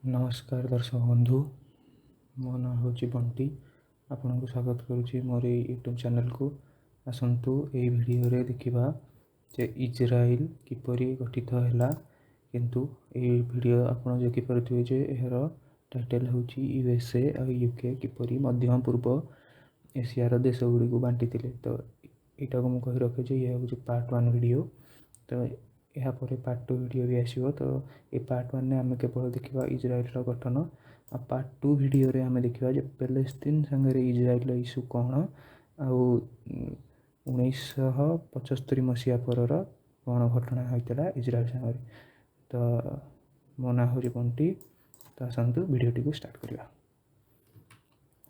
नमस्कार दर्शक बंधु, मो ना हूँ बंटी। आपन को स्वागत करुच्ची मोर यूट्यूब चैनल को। आसतु ये वीडियो रे देखा जे इजराइल किपरि गठित है। किंतु ये वीडियो आपड़ देखिपे जे यार टाइटल हूँ यूएसए और यूके किपरि मध्य पूर्व एशियार देश गुड़ी को बांटी तो यहाँ को मुझे कही रखे ये हूँ पार्ट 1 वीडियो। तो यहाँ पर पार्ट 2 वीडियो भी आसो। तो ये पार्ट 1 में आम केवल देखा इजराइल गठन आ पार्ट 2 वीडियो रे आम देखा पैलेस्तीन सांगे इजराइल इश्यू कौन आउ 1975 मसीहा पर कौन घटना होता इजराइल सांगे। तो मो ना हूँ बंटी। तो आसतु वीडियोटी को स्टार्ट करवा।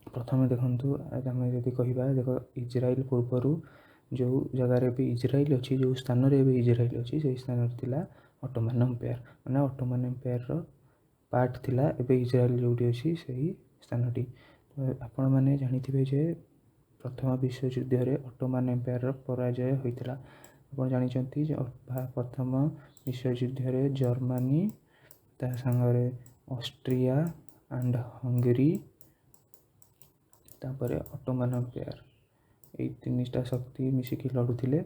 प्रथम देखु आज आम जब कह देख इजराइल पूर्वर जो जगार भी इजराइल अच्छी जो स्थान भी इजराइल अच्छी से स्थान था ऑटोमन एम्पायर माने ऑटोमन एम्पायर पार्ट थिला एबे इजराइल जोटी अच्छी से ही स्थानटी। तो आपण मैंने जानी जे प्रथम विश्व युद्ध में ऑटोमन एम्पायर पराजय होता। आप जानते प्रथम विश्व युद्ध में जर्मनी ता सांगरे ऑस्ट्रिया एंड हंगेरी तापर ऑटोमन एम्पायर ये तीनटा शक्ति मिसिकी लड़ुले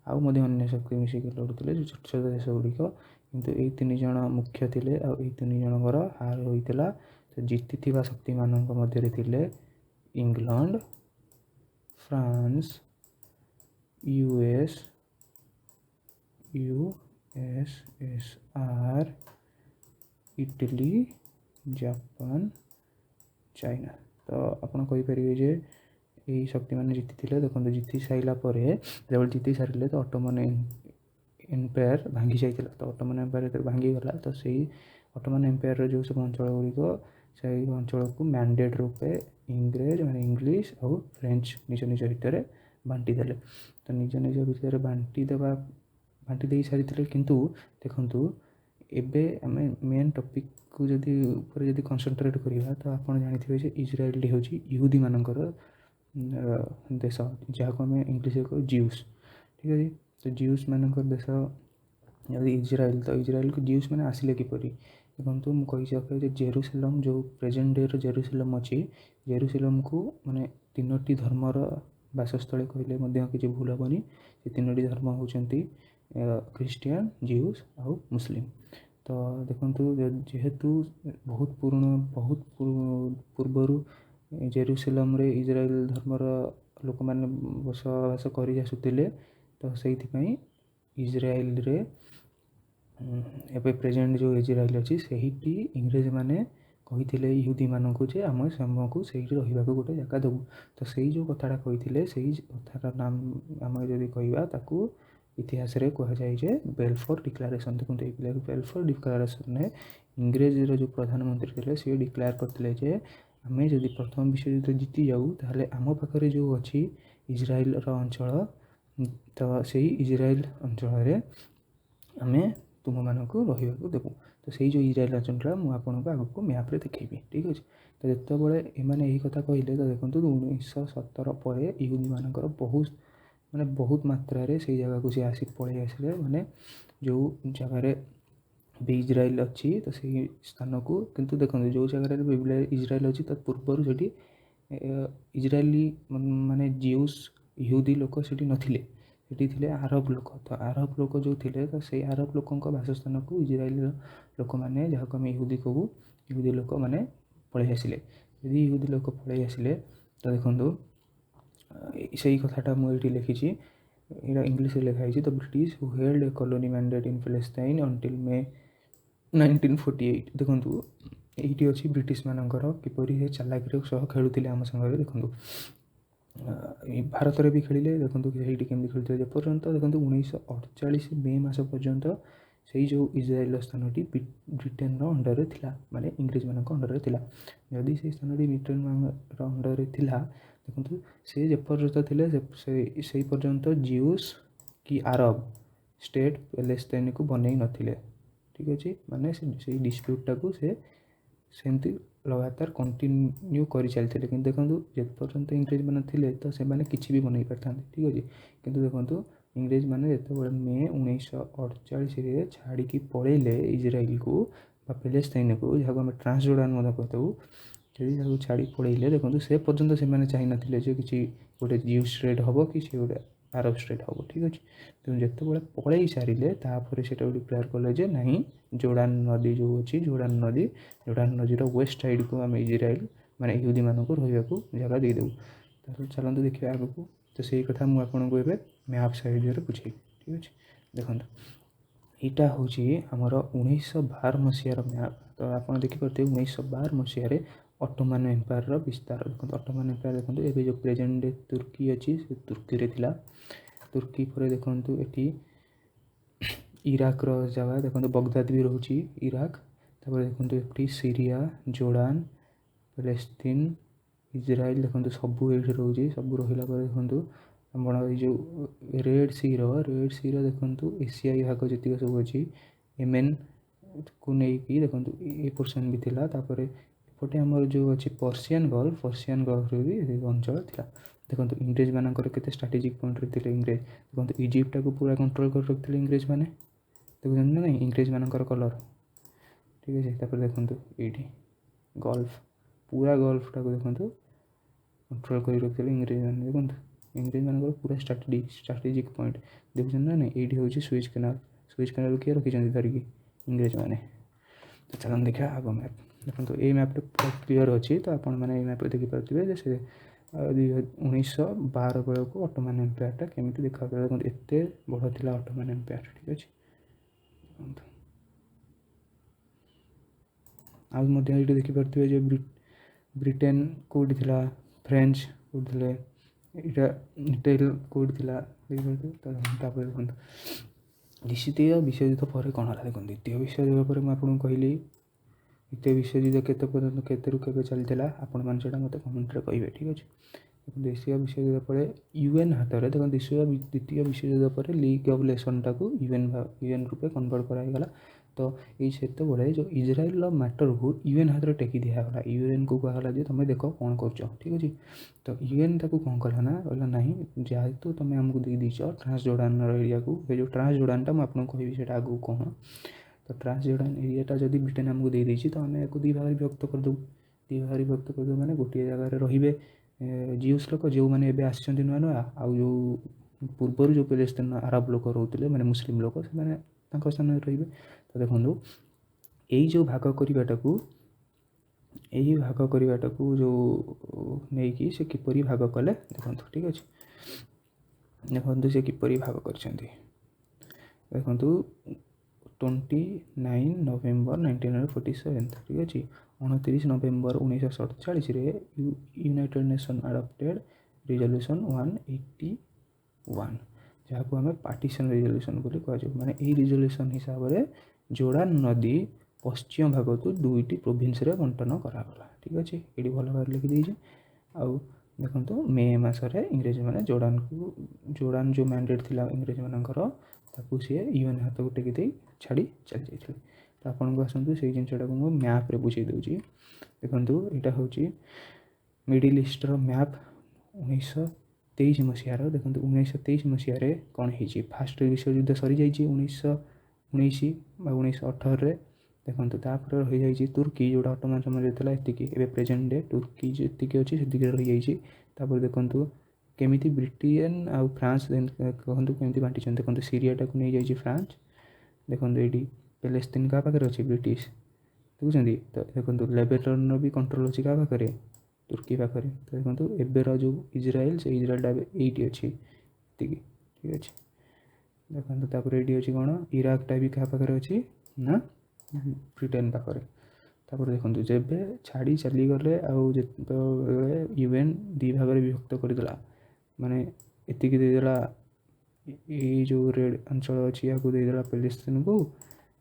आउ अन्य शक्ति मिसिकी लड़ुले जो छोट छोट देश गुड़िक किंतु ये तीन जन मुख्य थे आ तीन जनकर हार होता। तो जीति शक्ति मान मध्य थे England, France, US, USSR, Italy, Japan, China. तो आपड़ कहींपर जे यही शक्ति मैंने जीति देखो जीति सारापर जो जीति सारे तो ऑटोमन एम्पायर भांगी जाता। तो ऑटोमन एम्पायर जो भांगीगला तो सही ऑटोमन एम्पायर जो सब अंचल गुड़िक से अंचल को मैंडेट रूपे इंग्रेज माने इंग्लिश और फ्रेंच निज निज भितर बांटी देले। तो निज निज भितर बांटी दे सारी किंतु देखंतु एबे आमे मेन टॉपिक को जदि कंसंट्रेट करवा तो आप जानी इजराइल हूँ यहूदी मानकर देश जहाँ को आम इंग्लीश कह ज्यूस। ठीक है। तो ज्यूस मानकर देश यदि इजराइल तो इजराइल को ज्यूस मैंने आसिले किपरि देखो मुझे जेरूसलम जो प्रेजेंट डे जेरूसलम अच्छी जेरूसलम को माने तीनोटी धर्मर बासस्थल कहले किसी भूल हेनी। ये तीनोटी धर्म होती क्रिश्चियन, ज्यूस आउ मुस्लिम। तो देखो जेहेतु बहुत पूर्वर जेरूसलम रे इजराइल धर्मर लोक मैंने बसवास कर आसुले। तो से इजराइल रे एबे प्रेजेंट जो इजराइल अच्छी से इंग्रेज माने कही यहूदी मानक जे आम को से रहा गोटे जगह देवु। तो से जो कथाटा कही से कथार नाम आम जब कह इतिहास रे कह जाए बेलफोर डिक्लारेशन। देखो ये बेलफोर डिक्लारेशन में इंग्रेज जो प्रधानमंत्री थे सी डिक्लेयर करते आम जब प्रथम विश्व युद्ध जीति जाऊ ताहले आम पाखे जो अच्छी इजराइल अंचल तो से इजराइल अंचल आम तुम मानक रहा देवु। तो से जो इजराइल अंचल मुझे आग को मैप्रे देखी। ठीक अच्छे। तो जितेबाला यही कथा कहले तो देखो 1917 पर यहूदी मानकर बहुत माने बहुत मात्रा रे से जगह को सी आसिक पलि आसिले माने जो जगार भी इजराइल अच्छी तो से स्थान को किंतु देखो जो जगह इजराइल अच्छी तो पूर्वर से इजराइली माने ज्यूस यहूदी लोक से नथिले थे आरब लोक। तो आरब लोक जो थे तो से आरब लोकों बासस्थान को इजराइल लोक मैंने जहाँ को आम यहूदी कहू यहूदी लोक मैंने पलि आसिले। यदि यहूदी लोक पलि आसिले तो देखो से कथाटा मुझे लिखी यहाँ इंग्लीश लिखाई। तो British who held a colony mandate in Palestine until May 1948। देखो ये अच्छी ब्रिटिश मानकर किपरि चालाकी सह खेलुते आम सागर। देखो भारत में भी खेलिले देखो ये केमी खेलते जेपर्यंत देखो 1948 मे मास पर्यंत से जो इजराइल स्थान ब्रिटेन अंडर थिला माने इंग्रेज मान अंडर थिला। जदि से स्थान ब्रिटेन अंडर थिला देखो से जेपर्यंत थे से पर्यंत ज्यूस कि आरब स्टेट पैलेस्टाइन को बन नथिले। ठीक अच्छे। माने से डिस्प्यूटा को से सेमती लगातार कंटिन्यू कर चलते कि देखो जेपर्यंत इंग्रेज मैंने थे तो से किसी भी बनई पारि था। ठीक अच्छे। किंतु देखो इंग्रेज मैंने जो मे 1948 छाड़ी पलैले इजराइल को ବା ପ୍ୟାଲେଷ୍ଟାଇନ୍କୁ, ଯାହାକୁ ଆମେ ଟ୍ରାନ୍ସଜୋର୍ଡ଼ାନ୍ ମଧ୍ୟ କହିଥାଉ, ଯଦି ତାକୁ ଛାଡ଼ି ପଳେଇଲେ, ଦେଖନ୍ତୁ ସେ ପର୍ଯ୍ୟନ୍ତ ସେମାନେ ଚାହିଁନଥିଲେ ଯେ କିଛି ଗୋଟେ ଜିଉ ଷ୍ଟେଟ୍ ହେବ କି ସେ ଗୋଟେ ଆରବ ଷ୍ଟେଟ୍ ହେବ, ଠିକ୍ ଅଛି। ତେଣୁ ଯେତେବେଳେ ପଳେଇ ସାରିଲେ ତାପରେ ସେଇଟାକୁ ଡିକ୍ଲେୟାର କଲେ ଯେ ନାହିଁ, ଜୋର୍ଡ଼ାନ୍ ନଦୀ ଯେଉଁ ଅଛି, ଜୋର୍ଡ଼ାନ୍ ନଦୀର ୱେଷ୍ଟ ସାଇଡ଼୍କୁ ଆମେ ଇଜ୍ରାଏଲ୍ ମାନେ ଇହୁଦୀମାନଙ୍କୁ ରହିବାକୁ ଜାଗା ଦେଇଦେବୁ। ତାହେଲେ ଚାଲନ୍ତୁ ଦେଖିବା ଆଗକୁ। ତ ସେଇ କଥା ମୁଁ ଆପଣଙ୍କୁ ଏବେ ମ୍ୟାପ୍ ସାହାଯ୍ୟରେ ବୁଝେଇବି, ଠିକ୍ ଅଛି। ଦେଖନ୍ତୁ, ଏଇଟା ହେଉଛି ଆମର 1912 ମସିହାର ମ୍ୟାପ୍। ତ ଆପଣ ଦେଖିପାରୁଥିବେ 1912 ମସିହାରେ ଅଟୋମାନ ଏମ୍ପାୟାରର ବିସ୍ତାର। ଦେଖନ୍ତୁ ଅଟୋମାନ ଏମ୍ପାୟାର, ଦେଖନ୍ତୁ ଏବେ ଯେଉଁ ପ୍ରେଜେଣ୍ଟ ଡେ ତୁର୍କୀ ଅଛି, ସେ ତୁର୍କୀରେ ଥିଲା। ତୁର୍କୀ ପରେ ଦେଖନ୍ତୁ ଏଠି ଇରାକର ଜାଗା, ଦେଖନ୍ତୁ ବଗଦାଦ ବି ରହୁଛି ଇରାକ। ତାପରେ ଦେଖନ୍ତୁ ଏଠି ସିରିଆ, ଜୋର୍ଡ଼ାନ୍, ପ୍ୟାଲେଷ୍ଟାଇନ୍, ଇଜ୍ରାଏଲ୍, ଦେଖନ୍ତୁ ସବୁ ଏଇଠି ରହୁଛି। ସବୁ ରହିଲା ପରେ ଦେଖନ୍ତୁ ଆପଣ ଏଇ ଯେଉଁ ରେଡ଼୍ ସିର ଦେଖନ୍ତୁ ଏସିଆଇ ଭାଗ ଯେତିକ ସବୁ ଅଛି, ୟେମେନ୍କୁ ନେଇକି ଦେଖନ୍ତୁ ଏ ପୋର୍ସନ୍ ବି ଥିଲା। ତାପରେ ଏପଟେ ଆମର ଯେଉଁ ଅଛି ପର୍ସିଆନ୍ ଗଲ୍ଫରେ ବି ଅଞ୍ଚଳ ଥିଲା। ଦେଖନ୍ତୁ ଇଂରେଜମାନଙ୍କର କେତେ ଷ୍ଟ୍ରାଟେଜିକ୍ ପଏଣ୍ଟରେ ଥିଲେ ଇଂରେଜ। ଦେଖନ୍ତୁ ଇଜିପ୍ଟଟାକୁ ପୁରା କଣ୍ଟ୍ରୋଲ୍ କରି ରଖିଥିଲେ ଇଂରେଜମାନେ, ଦେଖୁଛନ୍ତି ନା ନାହିଁ ଇଂରେଜମାନଙ୍କର କଲର୍, ଠିକ୍ ଅଛି। ତାପରେ ଦେଖନ୍ତୁ ଏଇଠି ପୁରା ଗଲ୍ଫଟାକୁ ଦେଖନ୍ତୁ କଣ୍ଟ୍ରୋଲ୍ କରି ରଖିଥିଲେ ଇଂରେଜମାନେ। ଦେଖନ୍ତୁ ଇଂରେଜମାନଙ୍କର ପୁରା ଷ୍ଟ୍ରାଟେଜିକ୍ ପଏଣ୍ଟ, ଦେଖୁଛନ୍ତି ନା ନାହିଁ। ଏଇଠି ହେଉଛି ସୁଏଜ୍ କେନାଲ୍ କିଏ ରଖିଛନ୍ତି ଧରିକି, ଇଂରେଜମାନେ। ତ ଚାଲନ୍ତୁ ଦେଖିବା ଆଗ ମ୍ୟାପ୍। ଦେଖନ୍ତୁ ଏଇ ମ୍ୟାପ୍ରେ ପୁରା କ୍ଲିଅର୍ ଅଛି। ତ ଆପଣମାନେ ଏଇ ମ୍ୟାପ୍ରେ ଦେଖିପାରୁଥିବେ ଯେ ସେ 1912 ବେଳକୁ ଅଟୋମାନ ଏମ୍ପାୟାରଟା କେମିତି ଦେଖାଯାଉଥିଲା। ଦେଖନ୍ତୁ ଏତେ ବଡ଼ ଥିଲା ଅଟୋମାନ ଏମ୍ପାୟାର, ଠିକ୍ ଅଛି। ଦେଖନ୍ତୁ ଆଉ ମଧ୍ୟ ଏଇଠି ଦେଖିପାରୁଥିବେ ଯେ ବ୍ରିଟେନ୍ କେଉଁଠି ଥିଲା, ଫ୍ରେଞ୍ଚ କେଉଁଠି ଥିଲେ, ଇଟାଲୀ କେଉଁଠି ଥିଲା, ଦେଖିପାରୁଥିବେ। ତାପରେ ଦେଖନ୍ତୁ ଦ୍ୱିତୀୟ ବିଶ୍ୱଯୁଦ୍ଧ ପରେ କ'ଣ ହେଲା। ଦେଖନ୍ତୁ ଦ୍ୱିତୀୟ ବିଶ୍ୱଯୁଦ୍ଧ ପରେ ମୁଁ ଆପଣଙ୍କୁ କହିଲି ଦ୍ୱିତୀୟ ବିଶ୍ୱଯୁଦ୍ଧ କେତେ ପର୍ଯ୍ୟନ୍ତ, କେତେରୁ କେବେ ଚାଲିଥିଲା, ଆପଣମାନେ ସେଇଟା ମୋତେ କମେଣ୍ଟରେ କହିବେ, ଠିକ୍ ଅଛି। ଦ୍ୱିତୀୟ ବିଶ୍ୱଯୁଦ୍ଧ ପରେ ୟୁଏନ୍ ହାତରେ, ଦେଖନ୍ତୁ ଦ୍ୱିତୀୟ ବିଶ୍ୱଯୁଦ୍ଧ ପରେ ଲିଗ୍ ଅଫ୍ ନେସନ୍ସଟାକୁ ୟୁଏନ୍ ରୂପେ କନଭର୍ଟ କରାଯାଇଗଲା। ତ ଏଇ ସେତେବେଳେ ଯେଉଁ ଇଜ୍ରାଏଲ୍ର ମ୍ୟାଟରକୁ ୟୁଏନ୍ ହାତରେ ଟେକି ଦିଆଗଲା। ୟୁଏନ୍କୁ କୁହାଗଲା ଯେ ତୁମେ ଦେଖ କ'ଣ କରୁଛ, ଠିକ୍ ଅଛି। ତ ୟୁଏନ୍ ତାକୁ କ'ଣ କଲା ନା, କହିଲା ନାହିଁ ଯେହେତୁ ତୁମେ ଆମକୁ ଦେଇଛ ଟ୍ରାନ୍ସଜୋର୍ଡ଼ାନ୍ର ଏରିଆକୁ, ଏ ଯେଉଁ ଟ୍ରାନ୍ସଜୋର୍ଡ଼ାନ୍ଟା ମୁଁ ଆପଣଙ୍କୁ କହିବି ସେଇଟା ଆଗକୁ କ'ଣ। ତ ଟ୍ରାନ୍ସଜୋର୍ଡ଼ାନ୍ ଏରିଆଟା ଯଦି ବ୍ରିଟେନ୍ ଆମକୁ ଦେଇଦେଇଛି, ତ ଆମେ ଏହାକୁ ଦୁଇ ଭାଗରେ ବିଭକ୍ତ କରିଦେବୁ। ମାନେ ଗୋଟିଏ ଜାଗାରେ ରହିବେ ଜିଉସ୍ ଲୋକ ଯେଉଁମାନେ ଏବେ ଆସିଛନ୍ତି ନୂଆ, ଆଉ ଯେଉଁ ପୂର୍ବରୁ ଯେଉଁ ପ୍ୟାଲେଷ୍ଟାଇନ୍ ଆରବ ଲୋକ ରହୁଥିଲେ, ମାନେ ମୁସଲିମ୍ ଲୋକ, ସେମାନେ ତାଙ୍କ ସ୍ଥାନରେ ରହିବେ। ତ ଦେଖନ୍ତୁ ଏଇ ଯେଉଁ ଭାଗ କରିବାଟାକୁ ଯେଉଁ ନେଇକି ସେ କିପରି ଭାଗ କଲେ, ଦେଖନ୍ତୁ, ଠିକ୍ ଅଛି। ଦେଖନ୍ତୁ ସେ କିପରି ଭାଗ କରିଛନ୍ତି। ଦେଖନ୍ତୁ 29 ନଭେମ୍ବର 1947, ଠିକ୍ ଅଛି। 29 ନଭେମ୍ବର 1947ରେ ୟୁନାଇଟେଡ୍ ନେସନ୍ ଆଡପ୍ଟେଡ୍ ରିଜଲ୍ୟୁସନ୍ 181, ଯାହାକୁ ଆମେ ପାର୍ଟିସନ୍ ରିଜଲ୍ୟୁସନ୍ ବୋଲି କୁହାଯାଉ। ମାନେ ଏହି ରିଜଲ୍ୟୁସନ୍ ହିସାବରେ ଜୋର୍ଡ଼ାନ୍ ନଦୀ ପଶ୍ଚିମ ଭାଗକୁ ଦୁଇଟି ପ୍ରୋଭିନ୍ସରେ ବଣ୍ଟନ କରାଗଲା, ଠିକ୍ ଅଛି। ଏଇଠି ଭଲ ଭାବରେ ଲେଖିଦେଇଛି। ଆଉ ଦେଖନ୍ତୁ ମେ ମାସରେ ଇଂରେଜମାନେ ଜୋର୍ଡ଼ାନ୍ ଯେଉଁ ମ୍ୟାଣ୍ଡେଟ୍ ଥିଲା ଇଂରେଜମାନଙ୍କର, ତାକୁ ସିଏ ୟୁଏନ୍ ହାତକୁ ଟେକି ଦେଇ ଛାଡ଼ି ଚାଲିଯାଇଥିଲେ। ତ ଆପଣଙ୍କୁ ଆସନ୍ତୁ ସେଇ ଜିନିଷଟାକୁ ମୁଁ ମ୍ୟାପ୍ରେ ବୁଝେଇ ଦେଉଛି। ଦେଖନ୍ତୁ ଏଇଟା ହେଉଛି ମିଡ଼ିଲ୍ ଇଷ୍ଟର ମ୍ୟାପ୍ 1923 ମସିହାର। ଦେଖନ୍ତୁ 1923 ମସିହାରେ କ'ଣ ହେଇଛି, ଫାଷ୍ଟ ବିଶ୍ୱଯୁଦ୍ଧ ସରିଯାଇଛି 1919 ବା 1918ରେ। ଦେଖନ୍ତୁ ତାପରେ ରହିଯାଇଛି ତୁର୍କୀ, ଯେଉଁଟା ଅଟୋମାନ ସମୟରେ ଥିଲା ଏତିକି। ଏବେ ପ୍ରେଜେଣ୍ଟ ଡେ ତୁର୍କୀ ଯେତିକି ଅଛି ସେତିକିରେ ରହିଯାଇଛି। ତାପରେ ଦେଖନ୍ତୁ କେମିତି ବ୍ରିଟେନ୍ ଆଉ ଫ୍ରାନ୍ସ କହନ୍ତୁ କେମିତି ବାଣ୍ଟିଛନ୍ତି। ଦେଖନ୍ତୁ ସିରିଆଟାକୁ ନେଇଯାଇଛି ଫ୍ରାନ୍ସ। ଦେଖନ୍ତୁ ଏଇଠି ପ୍ୟାଲେଷ୍ଟାଇନ୍ କାହା ପାଖରେ ଅଛି, ବ୍ରିଟିଶ, ଦେଖୁଛନ୍ତି। ତ ଦେଖନ୍ତୁ ଲେବାନନ୍ର ବି କଣ୍ଟ୍ରୋଲ୍ ଅଛି କାହା ପାଖରେ, ତୁର୍କୀ ପାଖରେ। ତ ଦେଖନ୍ତୁ ଏବେର ଯେଉଁ ଇଜ୍ରାଏଲ୍, ସେ ଇଜ୍ରାଏଲ୍ଟା ଏବେ ଏଇଠି ଅଛି, ଏତିକି, ଠିକ୍ ଅଛି। ଦେଖନ୍ତୁ ତାପରେ ଏଇଠି ଅଛି କ'ଣ, ଇରାକଟା ବି କାହା ପାଖରେ ଅଛି ନା, ବ୍ରିଟେନ୍ ପାଖରେ। ତାପରେ ଦେଖନ୍ତୁ ଯେବେ ଛାଡ଼ି ଚାଲିଗଲେ, ଆଉ ଯେତେବେଳେ ୟୁଏନ୍ ଦୁଇ ଭାଗରେ ବିଭକ୍ତ କରିଦେଲା, ମାନେ ଏତିକି ଦେଇଦେଲା ଏଇ ଯେଉଁ ରେଡ଼୍ ଅଞ୍ଚଳ ଅଛି ଏହାକୁ ଦେଇଦେଲା ପ୍ୟାଲେଷ୍ଟାଇନ୍କୁ,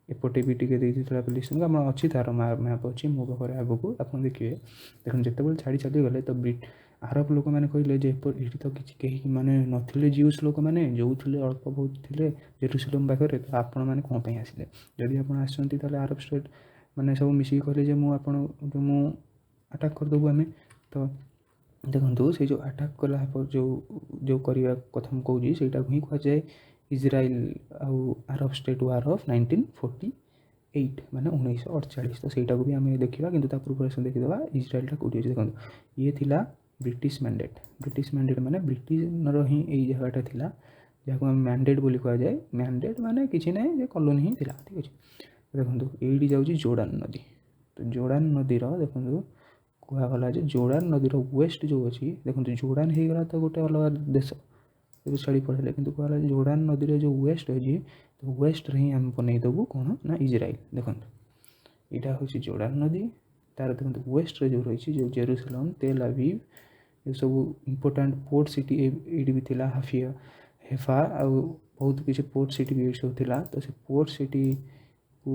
ଏପଟେ ବି ଟିକେ ଦେଇଦେଇଥିଲା ପ୍ୟାଲେଷ୍ଟାଇନ୍କୁ। ଆମର ଅଛି ତା'ର ମ୍ୟାପ୍ ଅଛି ମୋ ପାଖରେ, ଆଗକୁ ଆପଣ ଦେଖିବେ। ଦେଖନ୍ତୁ ଯେତେବେଳେ ଛାଡ଼ି ଚାଲିଗଲେ, ତ ଆରବ ଲୋକମାନେ କହିଲେ ଯେ ଏଠି ତ କିଛି କେହି ମାନେ ନଥିଲେ, ଜିଉସ୍ ଲୋକମାନେ ଯେଉଁ ଥିଲେ ଅଳ୍ପ ବହୁତ ଥିଲେ ଜେରୁସାଲେମ୍ ପାଖରେ, ତ ଆପଣମାନେ କ'ଣ ପାଇଁ ଆସିଲେ? ଯଦି ଆପଣ ଆସିଛନ୍ତି ତାହେଲେ ଆରବ ଷ୍ଟେଟ୍ ମାନେ ସବୁ ମିଶିକି କହିଲେ ଯେ ମୁଁ ଆଟାକ୍ କରିଦେବୁ ଆମେ। ତ ଦେଖନ୍ତୁ ସେଇ ଯେଉଁ ଆଟାକ୍ କଲା ଯେଉଁ କରିବା କଥା ମୁଁ କହୁଛି, ସେଇଟାକୁ ହିଁ କୁହାଯାଏ ଇଜ୍ରାଏଲ୍ ଆଉ ଆରବ ଷ୍ଟେଟ୍ ୱାର୍ ଅଫ୍ 1948। ମାନେ 1948। ତ ସେଇଟାକୁ ବି ଆମେ ଦେଖିବା, କିନ୍ତୁ ତା ପୂର୍ବରୁ ଦେଖିଦେବା ଇସ୍ରାଏଲଟା କେଉଁଠି ଅଛି। ଦେଖନ୍ତୁ ଇଏ ଥିଲା ବ୍ରିଟିଶ ମ୍ୟାଣ୍ଡେଟ୍ ମାନେ ବ୍ରିଟିଶର ହିଁ ଏଇ ଜାଗାଟା ଥିଲା, ଯାହାକୁ ଆମେ ମ୍ୟାଣ୍ଡେଟ୍ ବୋଲି କୁହାଯାଏ। ମ୍ୟାଣ୍ଡେଟ୍ ମାନେ କିଛି ନାହିଁ, ଯେ କଲୋନି ହିଁ ଥିଲା, ଠିକ୍ ଅଛି। ଦେଖନ୍ତୁ ଏଇଠି ଯାଉଛି ଜୋର୍ଡ଼ାନ ନଦୀ। ତ ଜୋର୍ଡ଼ାନ ନଦୀର ଦେଖନ୍ତୁ କୁହାଗଲା ଯେ ଜୋର୍ଡ଼ାନ ନଦୀର ୱେଷ୍ଟ ଯେଉଁ ଅଛି, ଦେଖନ୍ତୁ ଜୋର୍ଡ଼ାନ ହେଇଗଲା ତ ଗୋଟେ ଅଲଗା ଦେଶ, ଏବେ ଛାଡ଼ି ପଢ଼ିଲେ, କିନ୍ତୁ କୁହାଗଲା ଯେ ଜୋର୍ଡ଼ାନ ନଦୀର ଯେଉଁ ୱେଷ୍ଟ ଅଛି, ତ ୱେଷ୍ଟରେ ହିଁ ଆମେ ବନେଇଦେବୁ କ'ଣ ନା ଇସ୍ରାଏଲ। ଦେଖନ୍ତୁ ଏଇଟା ହେଉଛି ଜୋର୍ଡ଼ାନ ନଦୀ, ତାର ଦେଖନ୍ତୁ ୱେଷ୍ଟରେ ଯେଉଁ ରହିଛି, ଯେଉଁ ଜେରୁସାଲେମ୍, ତେଲ୍ ଆଭିଭ୍, ଏସବୁ ଇମ୍ପୋର୍ଟାଣ୍ଟ ପୋର୍ଟ ସିଟି ଏଇଠି ବି ଥିଲା, ହେଫା, ଆଉ ବହୁତ କିଛି ପୋର୍ଟ ସିଟି ବି ଏଇଠି ସବୁ ଥିଲା। ତ ସେ ପୋର୍ଟ ସିଟିକୁ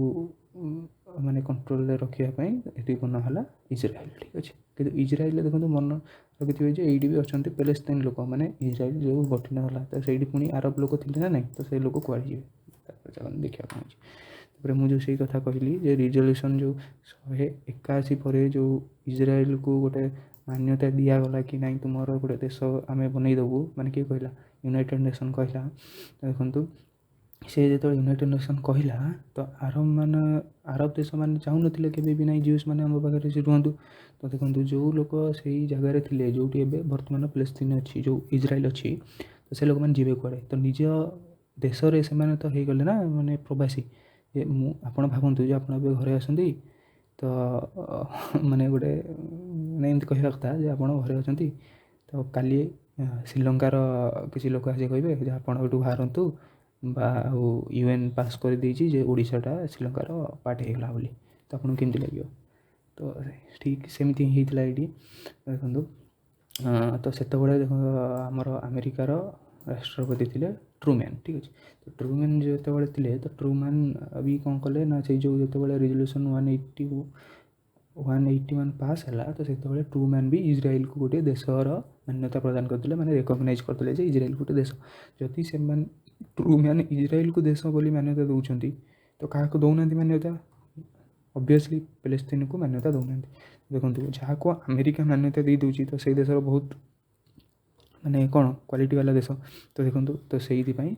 ମାନେ କଣ୍ଟ୍ରୋଲରେ ରଖିବା ପାଇଁ ଏଠି ବନା ହେଲା ଇସ୍ରାଏଲ, ଠିକ୍ ଅଛି। କିନ୍ତୁ ଇସ୍ରାଏଲରେ ଦେଖନ୍ତୁ ମନେ ରଖିଥିବେ ଯେ ଏଇଠି ବି ଅଛନ୍ତି ପାଲେଷ୍ଟାଇନ ଲୋକ, ମାନେ ଇସ୍ରାଏଲ ଯେଉଁ ଗଠନ ହେଲା ତ ସେଇଠି ପୁଣି ଆରବ ଲୋକ ଥିଲେ ନା ନାହିଁ, ତ ସେଇ ଲୋକ କୁଆଡ଼େ ଯିବେ, ତାପରେ ଚାଲନ୍ତୁ ଦେଖିବା କ'ଣ ଅଛି। ତାପରେ ମୁଁ ଯେଉଁ ସେଇ କଥା କହିଲି ଯେ ରିଜଲ୍ୟୁସନ୍ ଯେଉଁ 181 ପରେ ଯେଉଁ ଇସ୍ରାଏଲକୁ ଗୋଟେ ମାନ୍ୟତା ଦିଆଗଲା କି ନାହିଁ ତୁମର ଗୋଟେ ଦେଶ ଆମେ ବନେଇଦେବୁ, ମାନେ କିଏ କହିଲା, ୟୁନାଇଟେଡ଼ ନେସନ୍ କହିଲା। ଦେଖନ୍ତୁ ସେ ଯେତେବେଳେ ୟୁନାଇଟେଡ଼ ନେସନ୍ କହିଲା, ତ ଆରବ ଦେଶମାନେ ଚାହୁଁନଥିଲେ କେବେ ବି ନାହିଁ ଜିଉସ୍ ମାନେ ଆମ ପାଖରେ ସେ ରୁହନ୍ତୁ। ତ ଦେଖନ୍ତୁ ଯେଉଁ ଲୋକ ସେଇ ଜାଗାରେ ଥିଲେ, ଯେଉଁଠି ଏବେ ବର୍ତ୍ତମାନ ପାଲେଷ୍ଟାଇନ ଅଛି, ଯେଉଁ ଇସ୍ରାଏଲ ଅଛି, ତ ସେ ଲୋକମାନେ ଯିବେ କୁଆଡ଼େ, ତ ନିଜ ଦେଶରେ ସେମାନେ ତ ହେଇଗଲେ ନା ମାନେ ପ୍ରବାସୀ। ଯେ ଆପଣ ଭାବନ୍ତୁ ଯେ ଆପଣ ଏବେ ଘରେ ଆସନ୍ତି, ତ ମାନେ ଗୋଟେ ମାନେ ଏମିତି କହିବା କଥା ଯେ ଆପଣ ଘରେ ଅଛନ୍ତି, ତ କାଲି ଶ୍ରୀଲଙ୍କାର କିଛି ଲୋକ ଆସି କହିବେ ଯେ ଆପଣ ଏଠୁ ବାହାରନ୍ତୁ, ବା ଆଉ UN ପାସ୍ କରିଦେଇଛି ଯେ ଓଡ଼ିଶାଟା ଶ୍ରୀଲଙ୍କାର ପାର୍ଟ ହେଇଗଲା ବୋଲି, ତ ଆପଣଙ୍କୁ କେମିତି ଲାଗିବ? ତ ଠିକ୍ ସେମିତି ହିଁ ହେଇଥିଲା ଏଇଠି। ଦେଖନ୍ତୁ ତ ସେତେବେଳେ ଦେଖନ୍ତୁ ଆମର ଆମେରିକାର ରାଷ୍ଟ୍ରପତି ଥିଲେ ଟ୍ରୁମ୍ୟାନ୍, ଠିକ୍ ଅଛି। ତ ଟ୍ରୁମ୍ୟାନ୍ ଯେତେବେଳେ ଥିଲେ, ତ ଟ୍ରୁମ୍ୟାନ୍ ବି କ'ଣ କଲେ ନା, ସେଇ ଯେଉଁ ଯେତେବେଳେ ରେଜଲ୍ୟୁସନ୍ 181 ପାସ୍ ହେଲା, ତ ସେତେବେଳେ ଟ୍ରୁମ୍ୟାନ୍ ବି ଇସ୍ରାଏଲକୁ ଗୋଟିଏ ଦେଶର ମାନ୍ୟତା ପ୍ରଦାନ କରିଥିଲେ, ମାନେ ରେକଗ୍ନାଇଜ୍ କରିଥିଲେ ଯେ ଇସ୍ରାଏଲ ଗୋଟେ ଦେଶ। ଯଦି ସେମାନେ ଟ୍ରୁମ୍ୟାନ୍ ଇସ୍ରାଏଲକୁ ଦେଶ ବୋଲି ମାନ୍ୟତା ଦେଉଛନ୍ତି, ତ କାହାକୁ ଦେଉନାହାନ୍ତି ମାନ୍ୟତା? ଅବଭିୟସ୍ଲି ପାଲେଷ୍ଟାଇନକୁ ମାନ୍ୟତା ଦେଉନାହାନ୍ତି। ଦେଖନ୍ତୁ ଯାହାକୁ ଆମେରିକା ମାନ୍ୟତା ଦେଇଦେଉଛି, ତ ସେଇ ଦେଶର ବହୁତ ମାନେ କ'ଣ କ୍ୱାଲିଟି ବାଲା ଦେଶ। ତ ଦେଖନ୍ତୁ ତ ସେଇଥିପାଇଁ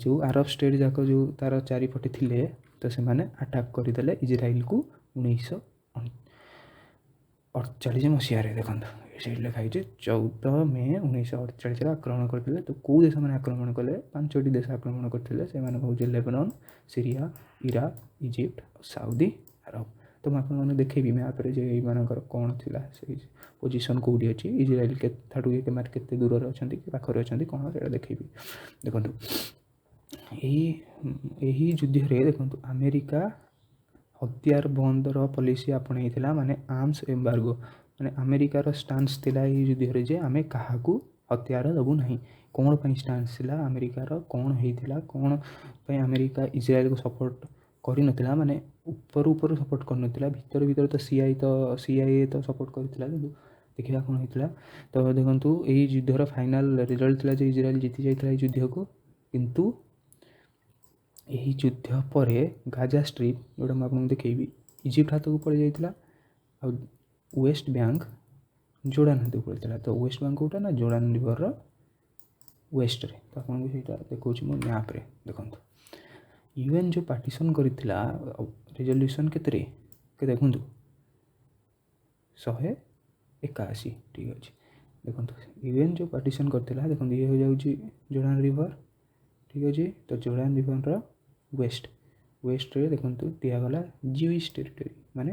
ଯେଉଁ ଆରବ ଷ୍ଟେଟ୍ ଯାକ ଯେଉଁ ତା'ର ଚାରିପଟେ ଥିଲେ, ତ ସେମାନେ ଆଟାକ୍ କରିଦେଲେ ଇସ୍ରାଏଲକୁ 1948 ମସିହାରେ। ଦେଖନ୍ତୁ ସେଇଠି ଲେଖା ହେଇଛି 14 ମେ 1948ରେ ଆକ୍ରମଣ କରିଥିଲେ। ତ କେଉଁ ଦେଶମାନେ ଆକ୍ରମଣ କଲେ? 5ଟି ଦେଶ ଆକ୍ରମଣ କରିଥିଲେ। ସେମାନେ ହେଉଛି Lebanon, Syria, Iraq, Egypt, Saudi Arab. ତ ମୁଁ ଆପଣମାନଙ୍କୁ ଦେଖେଇବି ମ୍ୟାପ୍ରେ ଯେ ଏଇମାନଙ୍କର କ'ଣ ଥିଲା, ସେଇ ପୋଜିସନ୍ କେଉଁଠି ଅଛି, ଇସ୍ରାଏଲ କେତେଠାରୁ କେତେ ଦୂରରେ ଅଛନ୍ତି, କି ପାଖରେ ଅଛନ୍ତି, କ'ଣ ସେଇଟା ଦେଖେଇବି। ଦେଖନ୍ତୁ ଏହି ଯୁଦ୍ଧରେ ଦେଖନ୍ତୁ ଆମେରିକା ହତିଆର ବନ୍ଦର ପଲିସି ଆପଣେଇଥିଲା, ମାନେ ଆର୍ମସ୍ ଏମ୍ବାର୍ଗୋ। ମାନେ ଆମେରିକାର ଷ୍ଟାନ୍ସ ଥିଲା ଏହି ଯୁଦ୍ଧରେ ଯେ ଆମେ କାହାକୁ ହତିଆର ଦେବୁ ନାହିଁ। କ'ଣ ପାଇଁ ଷ୍ଟାନ୍ସ ଥିଲା ଆମେରିକାର, କ'ଣ ହେଇଥିଲା, କ'ଣ ପାଇଁ ଆମେରିକା ଇସ୍ରାଏଲକୁ ସପୋର୍ଟ କରିନଥିଲା, ମାନେ ଉପରୁ ସପୋର୍ଟ କରିନଥିଲା, ଭିତରେ ତ CIA ତ ସପୋର୍ଟ କରିଥିଲା। କିନ୍ତୁ ଦେଖିବା କ'ଣ ହେଇଥିଲା। ତ ଦେଖନ୍ତୁ ଏହି ଯୁଦ୍ଧର ଫାଇନାଲ୍ ରେଜଲ୍ଟ ଥିଲା ଯେ ଇସ୍ରାଏଲ ଜିତି ଯାଇଥିଲା ଏହି ଯୁଦ୍ଧକୁ। କିନ୍ତୁ ଏହି ଯୁଦ୍ଧ ପରେ ଗାଜା ଷ୍ଟ୍ରିପ୍, ଯେଉଁଟା ମୁଁ ଆପଣଙ୍କୁ ଦେଖେଇବି, ଇଜିପ୍ଟ ହାତକୁ ପଳେଇ ଯାଇଥିଲା, ଆଉ ୱେଷ୍ଟ ବ୍ୟାଙ୍କ ଜୋର୍ଡ଼ାନ ହାତକୁ ପଳେଇଥିଲା। ତ ୱେଷ୍ଟ ବ୍ୟାଙ୍କ କେଉଁଟା ନା ଜୋର୍ଡ଼ାନ ରିଭରର ୱେଷ୍ଟରେ। ତ ଆପଣଙ୍କୁ ସେଇଟା ଦେଖାଉଛି ମୁଁ ମ୍ୟାପ୍ରେ। ଦେଖନ୍ତୁ UN ଯେଉଁ ପାର୍ଟିସନ୍ କରିଥିଲା ରେଜଲ୍ୟୁସନ୍ କେତେ ଦେଖନ୍ତୁ 181, ଠିକ୍ ଅଛି। ଦେଖନ୍ତୁ UN ଯେଉଁ ପାର୍ଟିସନ୍ କରିଥିଲା, ଦେଖନ୍ତୁ ଇଏ ହୋଇଯାଉଛି ଜୋର୍ଡ଼ାନ ରିଭର, ଠିକ୍ ଅଛି। ତ ଜୋର୍ଡ଼ାନ ରିଭରର ୱେଷ୍ଟରେ ଦେଖନ୍ତୁ ଦିଆଗଲା ଜିଉସ୍ ଟେରିଟୋରୀ, ମାନେ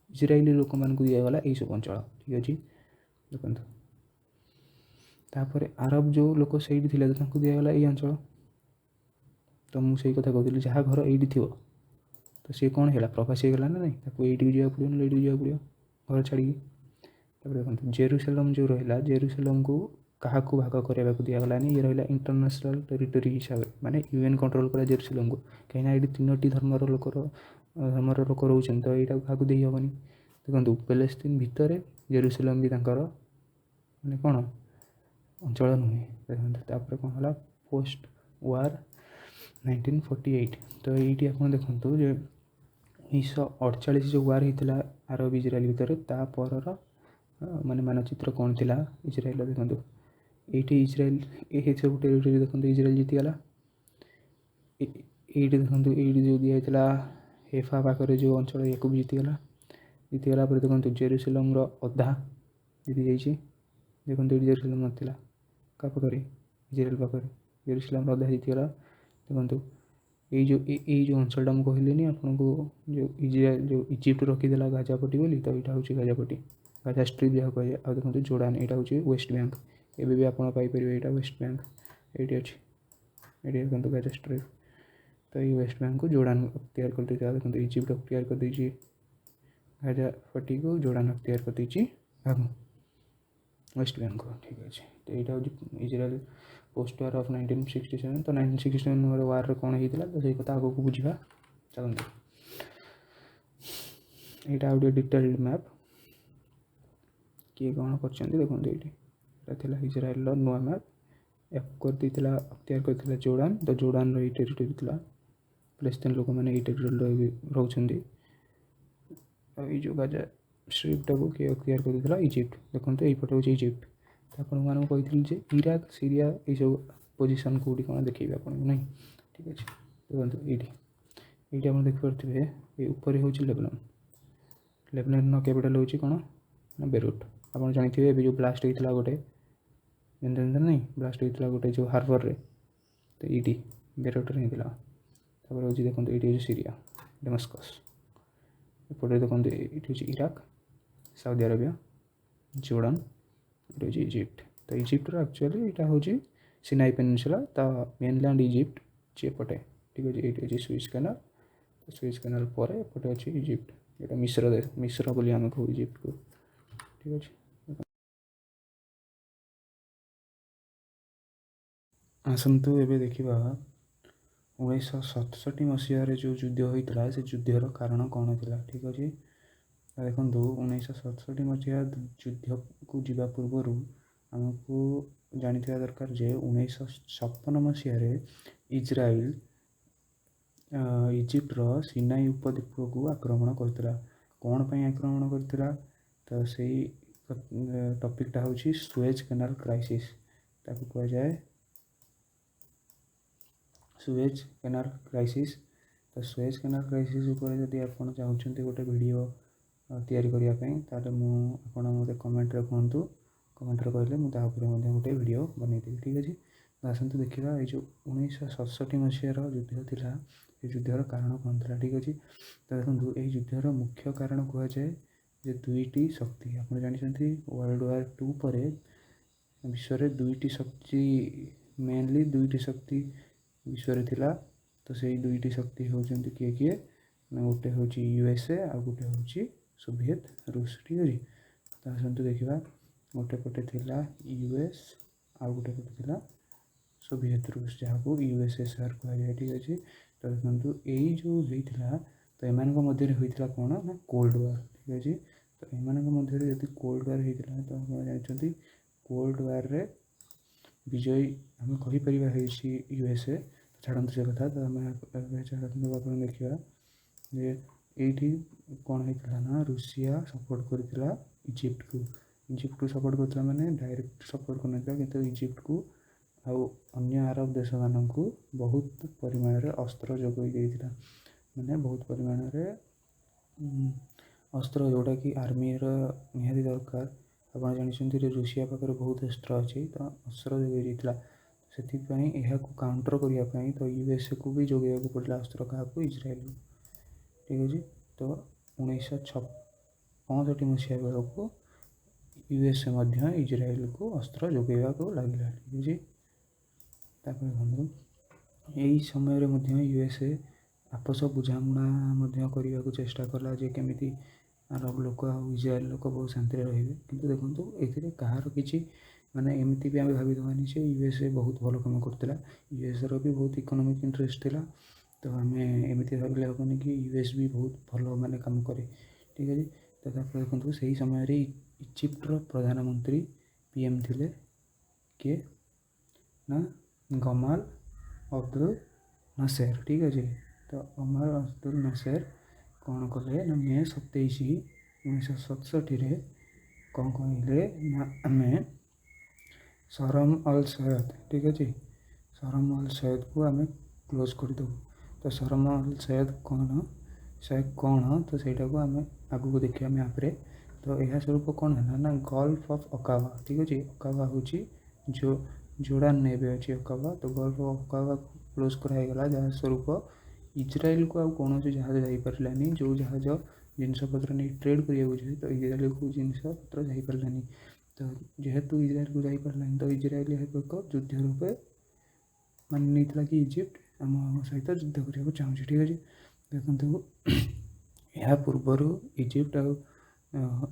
ଇସ୍ରାଏଲି ଲୋକମାନଙ୍କୁ ଦିଆଗଲା ଏଇସବୁ ଅଞ୍ଚଳ, ଠିକ୍ ଅଛି। ଦେଖନ୍ତୁ ତାପରେ ଆରବ ଯେଉଁ ଲୋକ ସେଇଠି ଥିଲେ, ତାଙ୍କୁ ଦିଆଗଲା ଏଇ ଅଞ୍ଚଳ। ତ ମୁଁ ସେଇ କଥା କହୁଥିଲି, ଯାହା ଘର ଏଇଠି ଥିବ ତ ସିଏ କ'ଣ ହେଲା, ପ୍ରବାସୀ ହେଇଗଲା ନା ନାହିଁ, ତାକୁ ଏଇଠିକି ଯିବାକୁ ପଡ଼ିବ, ନହେଲେ ଏଇଠିକି ଯିବାକୁ ପଡ଼ିବ ଘର ଛାଡ଼ିକି। ତାପରେ ଦେଖନ୍ତୁ ଜେରୁସାଲେମ୍ ଯେଉଁ ରହିଲା, ଜେରୁସାଲେମ୍କୁ କାହାକୁ ଭାଗ କରିବାକୁ ଦିଆଗଲାନି, ଇଏ ରହିଲା ଇଣ୍ଟରନ୍ୟାସନାଲ୍ ଟେରିଟୋରୀ ହିସାବରେ, ମାନେ UN କଣ୍ଟ୍ରୋଲ୍ କଲା ଜେରୁସାଲେମ୍କୁ। କାହିଁକିନା ଏଇଠି 3ଟି ଧର୍ମର ଲୋକ ରହୁଛନ୍ତି, ତ ଏଇଟାକୁ କାହାକୁ ଦେଇ ହେବନି। ଦେଖନ୍ତୁ ପାଲେଷ୍ଟାଇନ ଭିତରେ ଜେରୁସାଲେମ୍ ବି ତାଙ୍କର ମାନେ କ'ଣ ଅଞ୍ଚଳ ନୁହେଁ। ଦେଖନ୍ତୁ ତାପରେ କ'ଣ ହେଲା, ପୋଷ୍ଟ ୱାର୍ 1948। ତ ଏଇଠି ଆପଣ ଦେଖନ୍ତୁ ଯେ 1948 ଯେଉଁ ୱାର୍ ହେଇଥିଲା ଆରବ ଇସ୍ରାଏଲ ଭିତରେ, ତା ପରର ମାନେ ମାନଚିତ୍ର କ'ଣ ଥିଲା ଇସ୍ରାଏଲର। ଦେଖନ୍ତୁ ଏଇଠି ଇସ୍ରାଏଲ, ଏ ସବୁ ଟେରିଟୋରୀ ଦେଖନ୍ତୁ ଇସ୍ରାଏଲ ଜିତିଗଲା। ଏଇଠି ଦେଖନ୍ତୁ ଏଇଠି ଯେଉଁ ଦିଆହେଇଥିଲା ହେଫା ପାଖରେ ଯେଉଁ ଅଞ୍ଚଳ ୟାକୁ ବି ଜିତିଗଲା ପରେ ଦେଖନ୍ତୁ ଜେରୁସାଲେମର ଅଧା ଜିତିଯାଇଛି। ଦେଖନ୍ତୁ ଏଇଠି ଜେରୁସାଲେମ ନଥିଲା କାହା ପାଖରେ, ଇସ୍ରାଏଲ ପାଖରେ, ଜେରୁସାଲେମର ଅଧା ଜିତିଗଲା। ଦେଖନ୍ତୁ ଏଇ ଯେଉଁ ଅଞ୍ଚଳଟା ମୁଁ କହିଲିନି ଆପଣଙ୍କୁ, ଯେଉଁ ଇଜିପ୍ଟ ରଖିଦେଲା ଗାଜା ପଟି ବୋଲି, ତ ଏଇଟା ହେଉଛି ଗାଜା ପଟି, ଗାଜା ଷ୍ଟ୍ରିପ୍ ଯାହା କୁହାଯାଏ। ଆଉ ଦେଖନ୍ତୁ ଜୋର୍ଡ଼ାନ, ଏଇଟା ହେଉଛି ୱେଷ୍ଟ ବ୍ୟାଙ୍କ। ଏବେ ବି ଆପଣ ପାଇପାରିବେ, ଏଇଟା ୱେଷ୍ଟ ବ୍ୟାଙ୍କ ଏଇଠି ଅଛି, ଏଇଠି ଦେଖନ୍ତୁ ଗାଜା ଷ୍ଟ୍ରିପ୍। ତ ଏଇ ୱେଷ୍ଟ ବ୍ୟାଙ୍କକୁ ଜୋର୍ଡ଼ାନ ତିଆରି କରିଦେଇଥିଲା। ଦେଖନ୍ତୁ ଇଜିପ୍ଟ ତିଆରି କରିଦେଇଛି ଗାଜା ପଟିକୁ, ଜୋର୍ଡ଼ାନ ତିଆରି କରିଦେଇଛି ୱେଷ୍ଟ ବ୍ୟାଙ୍କ। ଠିକ୍ ଅଛି, ତ ଏଇଟା ହେଉଛି ଇସ୍ରାଏଲ ପୋଷ୍ଟ ୱାର୍ ଅଫ୍ 1967। ତ 1967 ୱାର୍ରେ କ'ଣ ହେଇଥିଲା, ତ ସେଇ କଥା ଆଗକୁ ବୁଝିବା। ଚାଲନ୍ତୁ, ଏଇଟା ଆଉ ଗୋଟେ ଡିଟେଲ୍ଡ ମ୍ୟାପ୍ କିଏ କ'ଣ କରିଛନ୍ତି ଦେଖନ୍ତୁ। ଏଇଠି ଏଇଟା ଥିଲା ଇସ୍ରାଏଲର ନୂଆ ମ୍ୟାପ୍, ୟାକୁ କରିଦେଇଥିଲା, ତିଆରି କରିଥିଲା ଜୋର୍ଡ଼ାନ। ତ ଜୋର୍ଡ଼ାନର ଏଇ ଟେରିଟୋରୀ ଥିଲା, ପ୍ଲେସ୍ତିନ ଲୋକମାନେ ଏଇ ଟେରିଟୋରୀରେ ରହୁଛନ୍ତି। ଆଉ ଏଇ ଯେଉଁ ଗାଜା ଷ୍ଟ୍ରିପ୍ଟାକୁ କିଏ ତିଆରି କରିଦେଇଥିଲା, ଇଜିପ୍ଟ। ଦେଖନ୍ତୁ ଏଇପଟେ ହେଉଛି ଇଜିପ୍ଟ। ତ ଆପଣମାନଙ୍କୁ କହିଥିଲି ଯେ ଇରାକ, ସିରିଆ ଏଇସବୁ ପୋଜିସନ୍ କେଉଁଠି କ'ଣ ଦେଖେଇବେ ଆପଣଙ୍କୁ, ନାହିଁ? ଠିକ୍ ଅଛି, ଦେଖନ୍ତୁ ଏଇଠି ଆପଣ ଦେଖିପାରୁଥିବେ, ଏଇ ଉପରେ ହେଉଛି ଲେବନନ। ଲେବନନର କ୍ୟାପିଟାଲ ହେଉଛି କ'ଣ ନା ବେରୁଟ। ଆପଣ ଜାଣିଥିବେ ଏବେ ଯେଉଁ ବ୍ଲାଷ୍ଟ ହେଇଥିଲା ଗୋଟେ, ଜାଣିଛନ୍ତି ନାହିଁ, ବ୍ଲାଷ୍ଟ ହେଇଥିଲା ଗୋଟେ ଯେଉଁ ହାର୍ବରରେ, ତ ଏଇଠି ବେରୁଟରେ ହେଇଥିଲା। ତାପରେ ହେଉଛି ଦେଖନ୍ତୁ ଏଇଠି ହେଉଛି ସିରିଆ, ଡେମାସ୍କସ୍। ଏପଟେ ଦେଖନ୍ତୁ ଏଇଠି ହେଉଛି ଇରାକ, ସାଉଦି ଆରବିଆ, ଜୋର୍ଡ଼ାନ, ଏଇଠି ହେଉଛି ଇଜିପ୍ଟ। ତ ଇଜିପ୍ଟର ଆକ୍ଚୁଆଲି ଏଇଟା ହେଉଛି ସିନାଇ ପେନିନସୁଲା, ତା ମେନଲ୍ୟାଣ୍ଡ ଇଜିପ୍ଟ ଏପଟେ। ଠିକ୍ ଅଛି, ଏଇଠି ଅଛି ସୁଇଜ୍ କେନାଲ, ସୁଇଜ୍ କେନାଲ ପରେ ଏପଟେ ଅଛି ଇଜିପ୍ଟ। ଏଇଟା ମିଶ୍ର ବୋଲି ଆମେ କହୁ ଇଜିପ୍ଟକୁ। ଠିକ୍ ଅଛି, ଆସନ୍ତୁ ଏବେ ଦେଖିବା 1967 ମସିହାରେ ଯେଉଁ ଯୁଦ୍ଧ ହୋଇଥିଲା, ସେ ଯୁଦ୍ଧର କାରଣ କ'ଣ ଥିଲା। ଠିକ୍ ଅଛି, ଦେଖନ୍ତୁ 1967 ମସିହା ଯୁଦ୍ଧକୁ ଯିବା ପୂର୍ବରୁ ଆମକୁ ଜାଣିଥିବା ଦରକାର ଯେ 1956 ମସିହାରେ ଇସ୍ରାଏଲ ଇଜିପ୍ଟର ସିନାଇ ଉପଦ୍ୱୀପକୁ ଆକ୍ରମଣ କରିଥିଲା। କ'ଣ ପାଇଁ ଆକ୍ରମଣ କରିଥିଲା, ତ ସେଇ ଟପିକ୍ଟା ହେଉଛି ସୁଏଜ୍ କେନାଲ କ୍ରାଇସିସ୍। ତାକୁ କୁହାଯାଏ ସୁଏଜ୍ କେନାଲ କ୍ରାଇସିସ୍। ତ ସୁଏଜ୍ କେନାଲ କ୍ରାଇସିସ୍ ଉପରେ ଯଦି ଆପଣ ଚାହୁଁଛନ୍ତି ଗୋଟେ ଭିଡ଼ିଓ ତିଆରି କରିବା ପାଇଁ, ତାହେଲେ ଆପଣ ମୋତେ କମେଣ୍ଟରେ କୁହନ୍ତୁ। କମେଣ୍ଟରେ କହିଲେ ମୁଁ ତା ଉପରେ ମଧ୍ୟ ଗୋଟେ ଭିଡ଼ିଓ ବନେଇଦେବି। ଠିକ୍ ଅଛି, ତ ଆସନ୍ତୁ ଦେଖିବା ଏଇ ଯେଉଁ 1967 ମସିହାର ଯୁଦ୍ଧ ଥିଲା, ଏ ଯୁଦ୍ଧର କାରଣ କ'ଣ ଥିଲା। ଠିକ୍ ଅଛି, ତ ଦେଖନ୍ତୁ ଏହି ଯୁଦ୍ଧର ମୁଖ୍ୟ କାରଣ କୁହାଯାଏ ଯେ ଦୁଇଟି ଶକ୍ତି। ଆପଣ ଜାଣିଛନ୍ତି ୱାର୍ଲଡ଼ ୱାର୍ 2 ପରେ ବିଶ୍ୱରେ ଦୁଇଟି ଶକ୍ତି, ମେନଲି ଦୁଇଟି ଶକ୍ତି ବିଶ୍ୱରେ ଥିଲା। ତ ସେଇ ଦୁଇଟି ଶକ୍ତି ହେଉଛନ୍ତି କିଏ ନା ଗୋଟେ ହେଉଛି USA, ଆଉ ଗୋଟେ ହେଉଛି ସୋଭିଏତ ରୁଷ। ଠିକ୍ ଅଛି, ତ ଆସନ୍ତୁ ଦେଖିବା, ଗୋଟେ ପଟେ ଥିଲା US, ଆଉ ଗୋଟେ ପଟେ ଥିଲା ସୋଭିଏତ ରୁଷ, ଯାହାକୁ USSR କୁହାଯାଏ। ଠିକ୍ ଅଛି, ତ ଦେଖନ୍ତୁ ଏଇ ଯେଉଁ ହେଇଥିଲା, ତ ଏମାନଙ୍କ ମଧ୍ୟରେ ହୋଇଥିଲା କ'ଣ ନା କୋଲ୍ଡ ୱାର୍। ଠିକ୍ ଅଛି, ତ ଏମାନଙ୍କ ମଧ୍ୟରେ ଯଦି କୋଲ୍ଡ ୱାର୍ ହେଇଥିଲା, ତ ଆପଣ ଜାଣିଛନ୍ତି କୋଲ୍ଡ ୱାର୍ରେ ବିଜୟୀ ଆମେ କହିପାରିବା ହେଉଛି USA। ଛାଡ଼ନ୍ତୁ ସେ କଥା, ତ ଆମେ ଛାଡ଼ନ୍ତୁ, ଆପଣ ଦେଖିବା ଯେ ଏଇଠି କ'ଣ ହେଇଥିଲା ନା ରୁଷିଆ ସପୋର୍ଟ କରିଥିଲା ଇଜିପ୍ଟକୁ ସପୋର୍ଟ କରିଥିଲା, ମାନେ ଡାଇରେକ୍ଟ ସପୋର୍ଟ କରିନଥିଲା, କିନ୍ତୁ ଇଜିପ୍ଟକୁ ଆଉ ଅନ୍ୟ ଆରବ ଦେଶମାନଙ୍କୁ ବହୁତ ପରିମାଣରେ ଅସ୍ତ୍ର ଯୋଗାଇ ଦେଇଥିଲା। ମାନେ ବହୁତ ପରିମାଣରେ ଅସ୍ତ୍ର, ଯେଉଁଟାକି ଆର୍ମିର ନିହାତି ଦରକାର। ଆପଣ ଜାଣିଛନ୍ତି ଯେ ରୁଷିଆ ପାଖରେ ବହୁତ ଅସ୍ତ୍ର ଅଛି, ତ ଅସ୍ତ୍ର ଯୋଗାଇ ଦେଇଥିଲା। ସେଥିପାଇଁ ଏହାକୁ କାଉଣ୍ଟର କରିବା ପାଇଁ ତ USAକୁ ବି ଯୋଗାଇବାକୁ ପଡ଼ିଲା ଅସ୍ତ୍ର, କାହାକୁ, ଇସ୍ରାଏଲକୁ। ଠିକ୍ ଅଛି, ତ 1965 ମସିହା ବେଳକୁ USA ମଧ୍ୟ ଇସ୍ରାଏଲକୁ ଅସ୍ତ୍ର ଯୋଗାଇବାକୁ ଲାଗିଲା। ଠିକ୍ ଅଛି, ତାପରେ ଦେଖନ୍ତୁ ଏହି ସମୟରେ ମଧ୍ୟ USA ଆପୋଷ ବୁଝାମଣା ମଧ୍ୟ କରିବାକୁ ଚେଷ୍ଟା କଲା ଯେ କେମିତି ଆରବ ଲୋକ ଆଉ ଇସ୍ରାଏଲ ଲୋକ ବହୁତ ଶାନ୍ତିରେ ରହିବେ। କିନ୍ତୁ ଦେଖନ୍ତୁ ଏଥିରେ କାହାର କିଛି ମାନେ ଏମିତି ବି ଆମେ ଭାବିଦେବାନି ଯେ USA ବହୁତ ଭଲ କାମ କରୁଥିଲା। USର ବି ବହୁତ ଇକୋନୋମିକ୍ ଇଣ୍ଟରେଷ୍ଟ ଥିଲା, ତ ଆମେ ଏମିତି ଭାବିଲେ ହେବନି କି US ବି ବହୁତ ଭଲ ମାନେ କାମ କରେ। ଠିକ୍ ଅଛି, ତ ତାପରେ ଦେଖନ୍ତୁ ସେହି ସମୟରେ ଇଜିପ୍ଟର ପ୍ରଧାନମନ୍ତ୍ରୀ PM ଥିଲେ କିଏ ନା ଗମାଲ ଅବଦୁଲ ନାସେର। ଠିକ୍ ଅଛି, ତ ଗମାଲ ଅବଦୁଲ ନାସେର କ'ଣ କଲେ ନା ମେ 27, 1967ରେ କ'ଣ କହିଲେ ନା ଆମେ ଶରମ ଅଲ ସୈୟଦ, ଠିକ୍ ଅଛି, ଶରମ ଅଲ ସୈୟଦକୁ ଆମେ କ୍ଲୋଜ୍ କରିଦେବୁ। ତ ଶରମ ଅଲ ସୈୟଦ କ'ଣ ତ ସେଇଟାକୁ ଆମେ ଆଗକୁ ଦେଖିବା ମ୍ୟାପ୍ରେ। ତ ଏହା ସ୍ୱରୂପ କ'ଣ ହେଲା ନା ଗଲ୍ଫ ଅଫ୍ ଅକାବା, ଠିକ୍ ଅଛି। ଅକାବା ହେଉଛି ଜୋର୍ଡ଼ାନରେ ଏବେ ଅଛି ଅକାବା। ତ ଗଲ୍ଫ ଅଫ୍ ଅକାବାକୁ କ୍ଲୋଜ୍ କରାହେଇଗଲା, ଯାହା ସ୍ୱରୂପ ଇଜ୍ରାଏଲକୁ ଆଉ କୌଣସି ଜାହାଜ ଯାଇପାରିଲାନି। ଯେଉଁ ଜାହାଜ ଜିନିଷପତ୍ର ନେଇ ଟ୍ରେଡ଼୍ କରିବାକୁ ଯାଏ ତ ଇଜ୍ରାଏଲକୁ ଜିନିଷପତ୍ର ଯାଇପାରିଲାନି। ତ ଯେହେତୁ ଇଜ୍ରାଏଲକୁ ଯାଇପାରିଲାନି ତ ଇଜ୍ରାଏଲ ଏହାକୁ ଏକ ଯୁଦ୍ଧ ରୂପେ ମାନେ ନେଇଥିଲା କି ଇଜିପ୍ଟ ଆମ ସହିତ ଯୁଦ୍ଧ କରିବାକୁ ଚାହୁଁଛି, ଠିକ୍ ଅଛି। ଦେଖନ୍ତୁ ଏହା ପୂର୍ବରୁ ଇଜିପ୍ଟ ଆଉ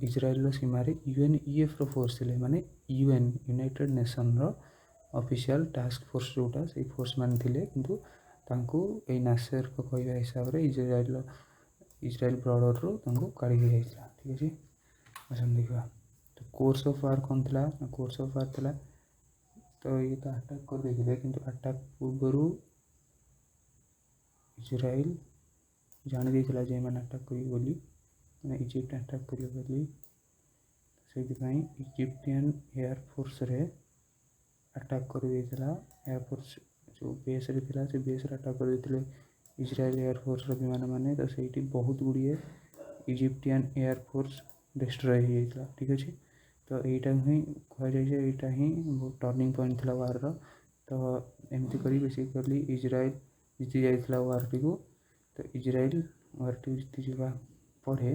ଇଜ୍ରାଏଲର ସୀମାରେ UNEFର ଫୋର୍ସ ଥିଲେ, ମାନେ ୟୁନାଇଟେଡ଼ ନେସନର ଅଫିସିଆଲ ଟାସ୍କ ଫୋର୍ସ ଯେଉଁଟା, ସେଇ ଫୋର୍ସ ମାନେ ଥିଲେ। କିନ୍ତୁ ତାଙ୍କୁ ଏଇ ନାସେରଙ୍କ କହିବା ହିସାବରେ ଇଜ୍ରାଏଲ ବର୍ଡ଼ରରୁ ତାଙ୍କୁ କାଢ଼ି ଦିଆଯାଇଥିଲା, ଠିକ୍ ଅଛି। ଆସନ୍ତୁ ଦେଖିବା ତ କୋର୍ସ ଅଫ୍ ୱାର୍ କ'ଣ ଥିଲା ନା କୋର୍ସ ଅଫ୍ ୱାର୍ ଥିଲା ତ ଇଏ ତ ଆଟାକ୍ କରିଦେଇଥିଲେ, କିନ୍ତୁ ଆଟାକ୍ ପୂର୍ବରୁ ଇଜ୍ରାଏଲ ଜାଣି ଦେଇଥିଲା ଯେ ଏମାନେ ଆଟାକ୍ କରିବେ ବୋଲି, ମାନେ ଇଜିପ୍ଟ ଆଟାକ୍ କରିବେ ବୋଲି। ସେଇଥିପାଇଁ ଇଜିପ୍ଟିଆନ୍ ଏୟାରଫୋର୍ସରେ ଆଟାକ୍ କରିଦେଇଥିଲା। ଏୟାରଫୋର୍ସ ଯେଉଁ ବେସ୍ରେ ଥିଲା ସେ ବେସ୍ରେ ଆଟାକ୍ କରିଦେଇଥିଲେ ଇଜ୍ରାଏଲ ଏୟାରଫୋର୍ସର ବିମାନମାନେ। ତ ସେଇଠି ବହୁତ ଗୁଡ଼ିଏ ଇଜିପ୍ଟିଆନ୍ ଏୟାରଫୋର୍ସ ଡିଷ୍ଟ୍ରୟ ହେଇଯାଇଥିଲା, ଠିକ୍ ଅଛି। ତ ଏଇଟା ହିଁ କୁହାଯାଏ ଯେ ଏଇଟା ହିଁ ଟର୍ଣ୍ଣିଂ ପଏଣ୍ଟ ଥିଲା ୱାର୍ର। ତ ଏମିତି କରି ବେସିକାଲି ଇଜ୍ରାଏଲ ଜିତି ଯାଇଥିଲା ୱାର୍ଟିକୁ। ତ ଇଜ୍ରାଏଲ ୱାର୍ଟିକୁ ଜିତିଯିବା ପରେ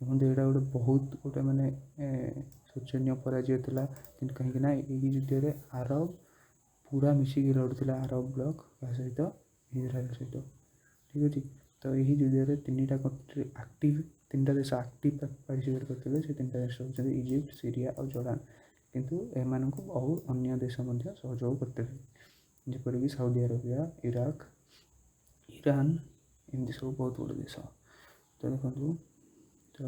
ଦେଖନ୍ତୁ ଏଇଟା ଗୋଟେ ମାନେ ଶୋଚନୀୟ ପରାଜୟ ଥିଲା। କିନ୍ତୁ କାହିଁକିନା ଏହି ଯୁଦ୍ଧରେ ଆରବ ପୁରା ମିଶିକି ଲଢ଼ୁଥିଲା, ଆରବ ବ୍ଲକ୍ କାହା ସହିତ, ଇଜ୍ରାଏଲ ସହିତ, ଠିକ୍ ଅଛି। ତ ଏହି ଯୁଦ୍ଧରେ ତିନିଟା ଦେଶ ଆକ୍ଟିଭ ପାର୍ଟିସିପେଟ୍ କରିଥିଲେ। ସେ ତିନିଟା ଦେଶ ହେଉଛନ୍ତି ଇଜିପ୍ଟ, ସିରିଆ ଆଉ ଜର୍ଡ଼ାନ। କିନ୍ତୁ ଏମାନଙ୍କୁ ବହୁ ଅନ୍ୟ ଦେଶ ମଧ୍ୟ ସହଯୋଗ କରିଥିଲେ, ଯେପରିକି ସାଉଦି ଆରବିଆ, ଇରାକ, ଇରାନ, ଏମିତି ସବୁ ବହୁତ ଗୁଡ଼ିଏ ଦେଶ। ତ ଦେଖନ୍ତୁ ତ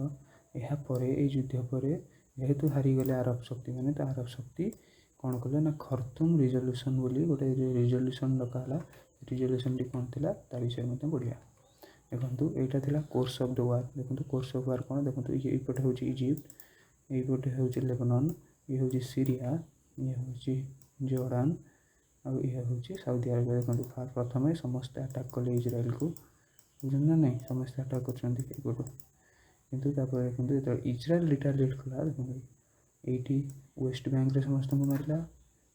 ଏହାପରେ ଏଇ ଯୁଦ୍ଧ ପରେ ଯେହେତୁ ହାରିଗଲେ ଆରବ ଶକ୍ତିମାନେ, ତ ଆରବ ଶକ୍ତି କ'ଣ କଲେ ନା ଖର୍ତୁମ ରିଜଲ୍ୟୁସନ୍ ବୋଲି ଗୋଟେ ରିଜଲ୍ୟୁସନ୍ ଡକା ହେଲା। ରିଜଲ୍ୟୁସନ୍ଟି କ'ଣ ଥିଲା ତା ବିଷୟରେ ମଧ୍ୟ ପଢ଼ିବା। ଦେଖନ୍ତୁ ଏଇଟା ଥିଲା କୋର୍ସ ଅଫ୍ ଦ ୱାର୍। ଦେଖନ୍ତୁ କୋର୍ସ ଅଫ୍ ୱାର୍ କ'ଣ, ଦେଖନ୍ତୁ ଏଇପଟେ ହେଉଛି ଇଜିପ୍ଟ, ଏଇପଟେ ହେଉଛି ଲେବାନନ, ଇଏ ହେଉଛି ସିରିଆ, ଇଏ ହେଉଛି ଜର୍ଡ଼ାନ ଆଉ ଇଏ ହେଉଛି ସାଉଦି ଆରବିଆ। ଦେଖନ୍ତୁ ପ୍ରଥମେ ସମସ୍ତେ ଆଟାକ୍ କଲେ ଇଜ୍ରାଏଲକୁ, ବୁଝୁଛନ୍ତି ନା ନାହିଁ, ସମସ୍ତେ ଆଟାକ୍ କରୁଛନ୍ତି ଏଇପଟୁ। କିନ୍ତୁ ତାପରେ ଦେଖନ୍ତୁ ଯେତେବେଳେ ଇଜ୍ରାଏଲ ରିଟାଲିଏଟ୍ କଲା, ଦେଖନ୍ତୁ ଏଇଠି ୱେଷ୍ଟ ବ୍ୟାଙ୍କରେ ସମସ୍ତଙ୍କୁ ମାରିଲା,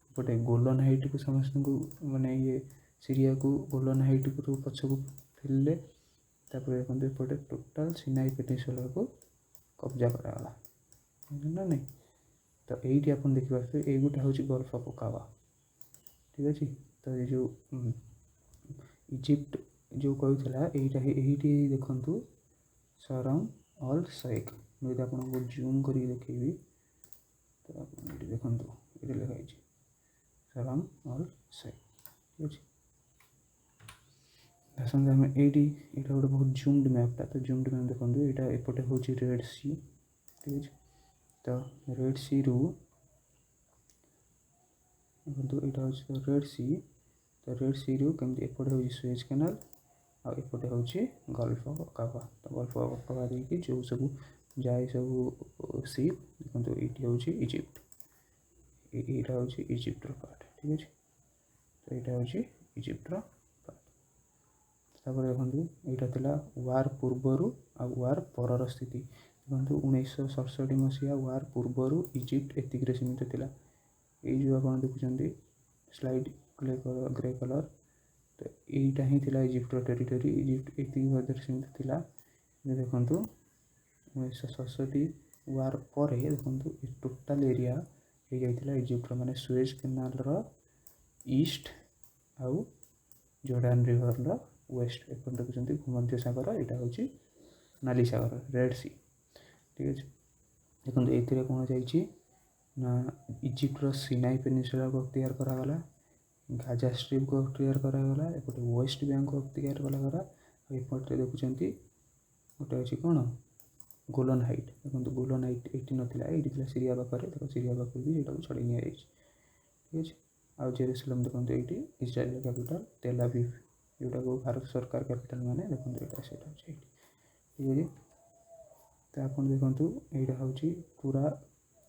ଏପଟେ ଗୋଲନ ହାଇଟ୍କୁ ସମସ୍ତଙ୍କୁ ମାନେ ସିରିଆକୁ ଗୋଲନ ହାଇଟ୍କୁ ପଛକୁ ଫେରିଲେ। ତାପରେ ଦେଖନ୍ତୁ ଏପଟେ ଟୋଟାଲ ସିନାଇ ପେନିନସୁଲାକୁ କବ୍ଜା କରାଗଲା, ବୁଝୁଛନ୍ତି ନା ନାହିଁ। ତ ଏଇଠି ଆପଣ ଦେଖିପାରୁଥିବେ ଏଇଗୁଟା ହେଉଛି ଗଲ୍ଫ ଅଫ୍ ଅକାବା, ଠିକ୍ ଅଛି। ତ ଏଇ ଯେଉଁ ଇଜିପ୍ଟ ଯେଉଁ କହିଥିଲା ଏଇଠି ଦେଖନ୍ତୁ ଶରମ ଅଲ ସୈୟଦ। ମୁଁ ଯଦି ଆପଣଙ୍କୁ ଜୁମ୍ କରିକି ଦେଖେଇବି ତ ଆପଣ ଏଇଠି ଦେଖନ୍ତୁ, ଏଇଠି ଲେଖା ହେଇଛି ଶରମ ଅଲ ସୈୟଦ, ଠିକ୍ ଅଛି। ଆସନ୍ତୁ ଆମେ ଏଇଟା ଗୋଟେ ବହୁତ ଜୁମ୍ଡ ମ୍ୟାପ୍ଟା। ତ ଜୁମ୍ଡ ମ୍ୟାପ୍ ଦେଖନ୍ତୁ, ଏଇଟା ଏପଟେ ହେଉଛି ରେଡ୍ ସି, ଠିକ୍ ଅଛି। ତ ରେଡ୍ ସିରୁ ଦେଖନ୍ତୁ ଏଇଟା ହେଉଛି ରେଡ୍ ସି। ତ ରେଡ୍ ସିରୁ କେମିତି ଏପଟେ ହେଉଛି ସୁଏଜ କେନାଲ ଆଉ ଏପଟେ ହେଉଛି ଗଲ୍ଫ ଅଫ୍ ଅକାବା। ତ ଗଲ୍ଫ ଅଫ୍ ଅକାବା ଦେଇକି ଯେଉଁ ସବୁ ଯାଏ ସବୁ ସିପ୍, ଦେଖନ୍ତୁ ଏଇଠି ହେଉଛି ଇଜିପ୍ଟ, ଏଇଟା ହେଉଛି ଇଜିପ୍ଟର ପାର୍ଟ, ଠିକ୍ ଅଛି। ତ ଏଇଟା ହେଉଛି ଇଜିପ୍ଟର ପାର୍ଟ। ତାପରେ ଦେଖନ୍ତୁ ଏଇଟା ଥିଲା ୱାର୍ ପୂର୍ବରୁ ଆଉ ୱାର୍ ପରର ସ୍ଥିତି। ଦେଖନ୍ତୁ 1967 ମସିହା ୱାର୍ ପୂର୍ବରୁ ଇଜିପ୍ଟ ଏତିକିରେ ସୀମିତ ଥିଲା। ଏଇ ଯେଉଁ ଆପଣ ଦେଖୁଛନ୍ତି ସ୍ଲାଇଡ୍ ଗ୍ରେ କଲର୍, ତ ଏଇଟା ହିଁ ଥିଲା ଇଜିପ୍ଟର ଟେରିଟୋରି। ଇଜିପ୍ଟ ଏତିକି ମଧ୍ୟରେ ସୀମିତ ଥିଲା। ଦେଖନ୍ତୁ 1967 ୱାର୍ ପରେ ଦେଖନ୍ତୁ ଏ ଟୋଟାଲ ଏରିଆ ହେଇଯାଇଥିଲା ଇଜିପ୍ଟର, ମାନେ ସୁଏଜ କେନାଲର ଇଷ୍ଟ ଆଉ ଜର୍ଡ଼ାନ ରିଭରର ୱେଷ୍ଟ। ଏପଟେ ଦେଖୁଛନ୍ତି ଭୂମଧ୍ୟ ସାଗର, ଏଇଟା ହେଉଛି ନାଲି ସାଗର, ରେଡ୍ ସି, ଠିକ୍ ଅଛି। ଦେଖନ୍ତୁ ଏଥିରେ କ'ଣ ଯାଇଛି ନା ଇଜିପ୍ଟର ସିନାଇ ପେନିନସୁଲାକୁ ଅକ୍ତିଆର କରାଗଲା, ଗାଜା ଷ୍ଟ୍ରିପ୍କୁ ଅକ୍ତିଆର କରାଗଲା, ଏପଟେ ୱେଷ୍ଟ ବ୍ୟାଙ୍କକୁ ଅକ୍ତିଆର କରାଗଲା ଆଉ ଏପଟେ ଦେଖୁଛନ୍ତି ଗୋଟେ ଅଛି କ'ଣ ଗୋଲନ ହାଇଟ୍। ଦେଖନ୍ତୁ ଗୋଲନ ହାଇଟ୍ ଏଇଠି ନଥିଲା, ଏଇଠି ଥିଲା ସିରିଆ ପାଖରେ। ଦେଖ ସିରିଆ ପାଖରୁ ବି ଏଇଟାକୁ ଛଡ଼େଇ ନିଆଯାଇଛି, ଠିକ୍ ଅଛି। ଆଉ ଜେରୁସାଲେମ ଦେଖନ୍ତୁ ଏଇଠି ଇସ୍ରାଏଲର କ୍ୟାପିଟାଲ ତେଲ ଆଭିଭ, ଯେଉଁଟାକୁ ଭାରତ ସରକାର କ୍ୟାପିଟାଲ ମାନେ, ଦେଖନ୍ତୁ ଏଇଟା ସେଇଟା ହେଉଛି ଏଇଠି, ଠିକ୍ ଅଛି। ତ ଆପଣ ଦେଖନ୍ତୁ ଏଇଟା ହେଉଛି ପୁରା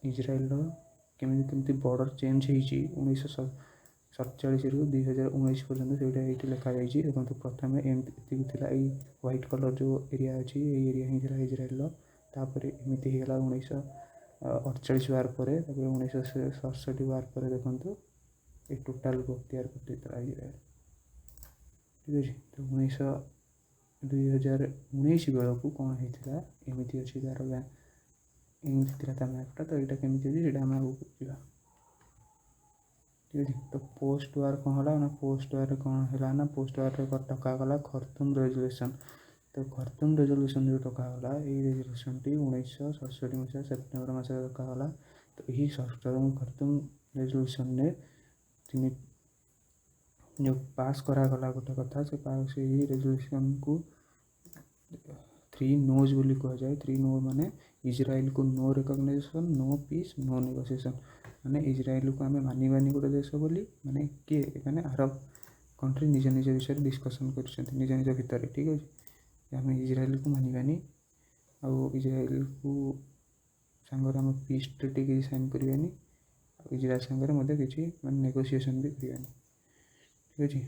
ଇସ୍ରାଏଲର କେମିତି ବର୍ଡ଼ର ଚେଞ୍ଜ ହେଇଛି 1947 ରୁ 2019 पर्यंत से लिखा जाइए। देखो प्रथम एमती था ये व्हाइट कलर जो एरिया अच्छी ये एरिया ही था इजराइल तापर एमती होगा 1948 बार पर 1967 बार पर देखो ये टोटाल को तैयार कर इजराइल ठीक अच्छे। तो 2019 बेलू कौन होता एमती अच्छी तार एमती था मैपटा तो यहाँ केमी अच्छी आम आगे जा ठीक है। तो पोस्ट वार कौन है ना पोस्ट वार कौन है ना पोस्ट वार टकागला खर्तुम रेजोल्यूशन। तो खर्तुम रेजोल्यूशन जो टकागला ये रेजोल्यूशन टी 1967 मसीहा सेप्टेम्बर मस टकागला। तो यही खर्तुम रेजोल्यूशन ने तीन जो पास करागला गोटे कथा से पास यही रेजोल्यूशन को 3 नोज बोली कह जाए। 3 नो माने इजराइल को no recognition no peace no negotiation माने इजराइल को आम मानवानी गोटे देश बोली माने किए माने अरब कंट्री निज निज विषय डिस्कसन कर निज निज भितर ठीक अच्छे। आम इजराइल को मानवानी आउ इजराइल को सांगर आम पीस ट्रिटी किसी साइन करवानी इजराइल सांगे किसी माने नेगोशिएशन भी करवानी ठीक अच्छे।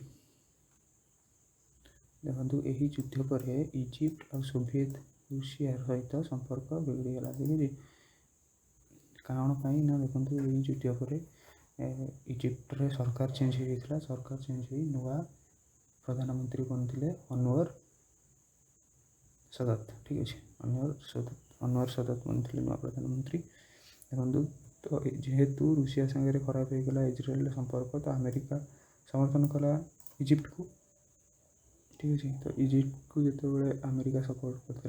देखो यही युद्ध पर इजिप्ट और सोवियत रूसिया सहित संपर्क बिगड़गला देखिए कारण पाई ना। देखो यही युद्ध पर इजिप्ट सरकार चेंज हो सरकार चेंज हो नुआ प्रधानमंत्री बनते अनवर सदत ठीक अच्छे। अनवर सदत बनते नुआ प्रधानमंत्री। देखो तो जेहेतु रूसिया संगे खराब होगा इजराइल संपर्क तो अमेरिका समर्थन कला इजिप्ट को ठीक अच्छे। तो इजिप्ट को जिते अमेरिका सपोर्ट करता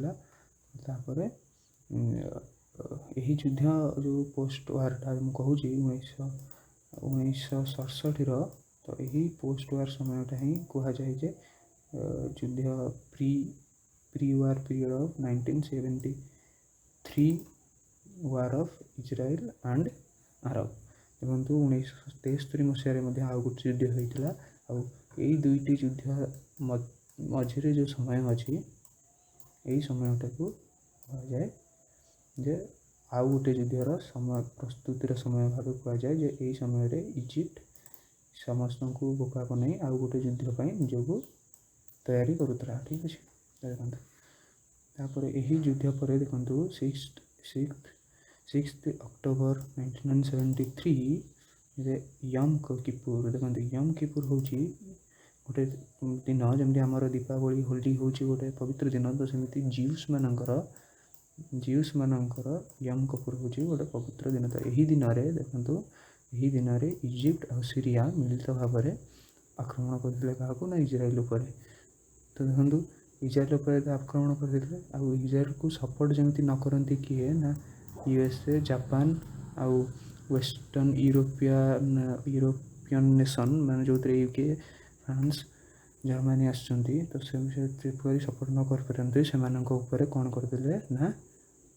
यही युद्ध जो पोस्ट वार्टा मुझे 1967 तो यही पोस्ट वार समयटा ही कह जाए युद्ध pre war period of 1973 war of Israel and Arab. देखो 1973 मसीह आउ गोटे युद्ध होता आई दुईटी युद्ध मझे जो समय अच्छी यही समयटा को कह जाए जे आउ गोटे युद्धर समय प्रस्तुतिर समय भाव कह जाए जे यही समय इजिप्ट समस्त को बोका बनाई आउ गोटे युद्ध निजक तैयारी करूला ठीक अच्छे। देखो यही युद्ध पर देखो 6 अक्टोबर 1973 यम किपुर देखो यम किपुर हूँ गोटे दिन जमी आमर दीपावली होली हूँ गोटे पवित्र दिन तो सेमती जीउस मानकर यम किपुर हूँ गोटे पवित्र दिन। तो यही दिन में देखो यही दिन में इजिप्ट और सीरिया मिलित भाव में आक्रमण करते क्या ना इजराइल उपर। तो देखो इजराइल उपर आक्रमण करते आउ इजराइल को सपोर्ट जमी न करती किए ना यूएसए जापान आउ वेस्टर्न यूरोपियन नेशन मान जो यूके फ्रांस जर्मनी आसुँच तो से सपोर्ट न कर पारती से कौन करते ना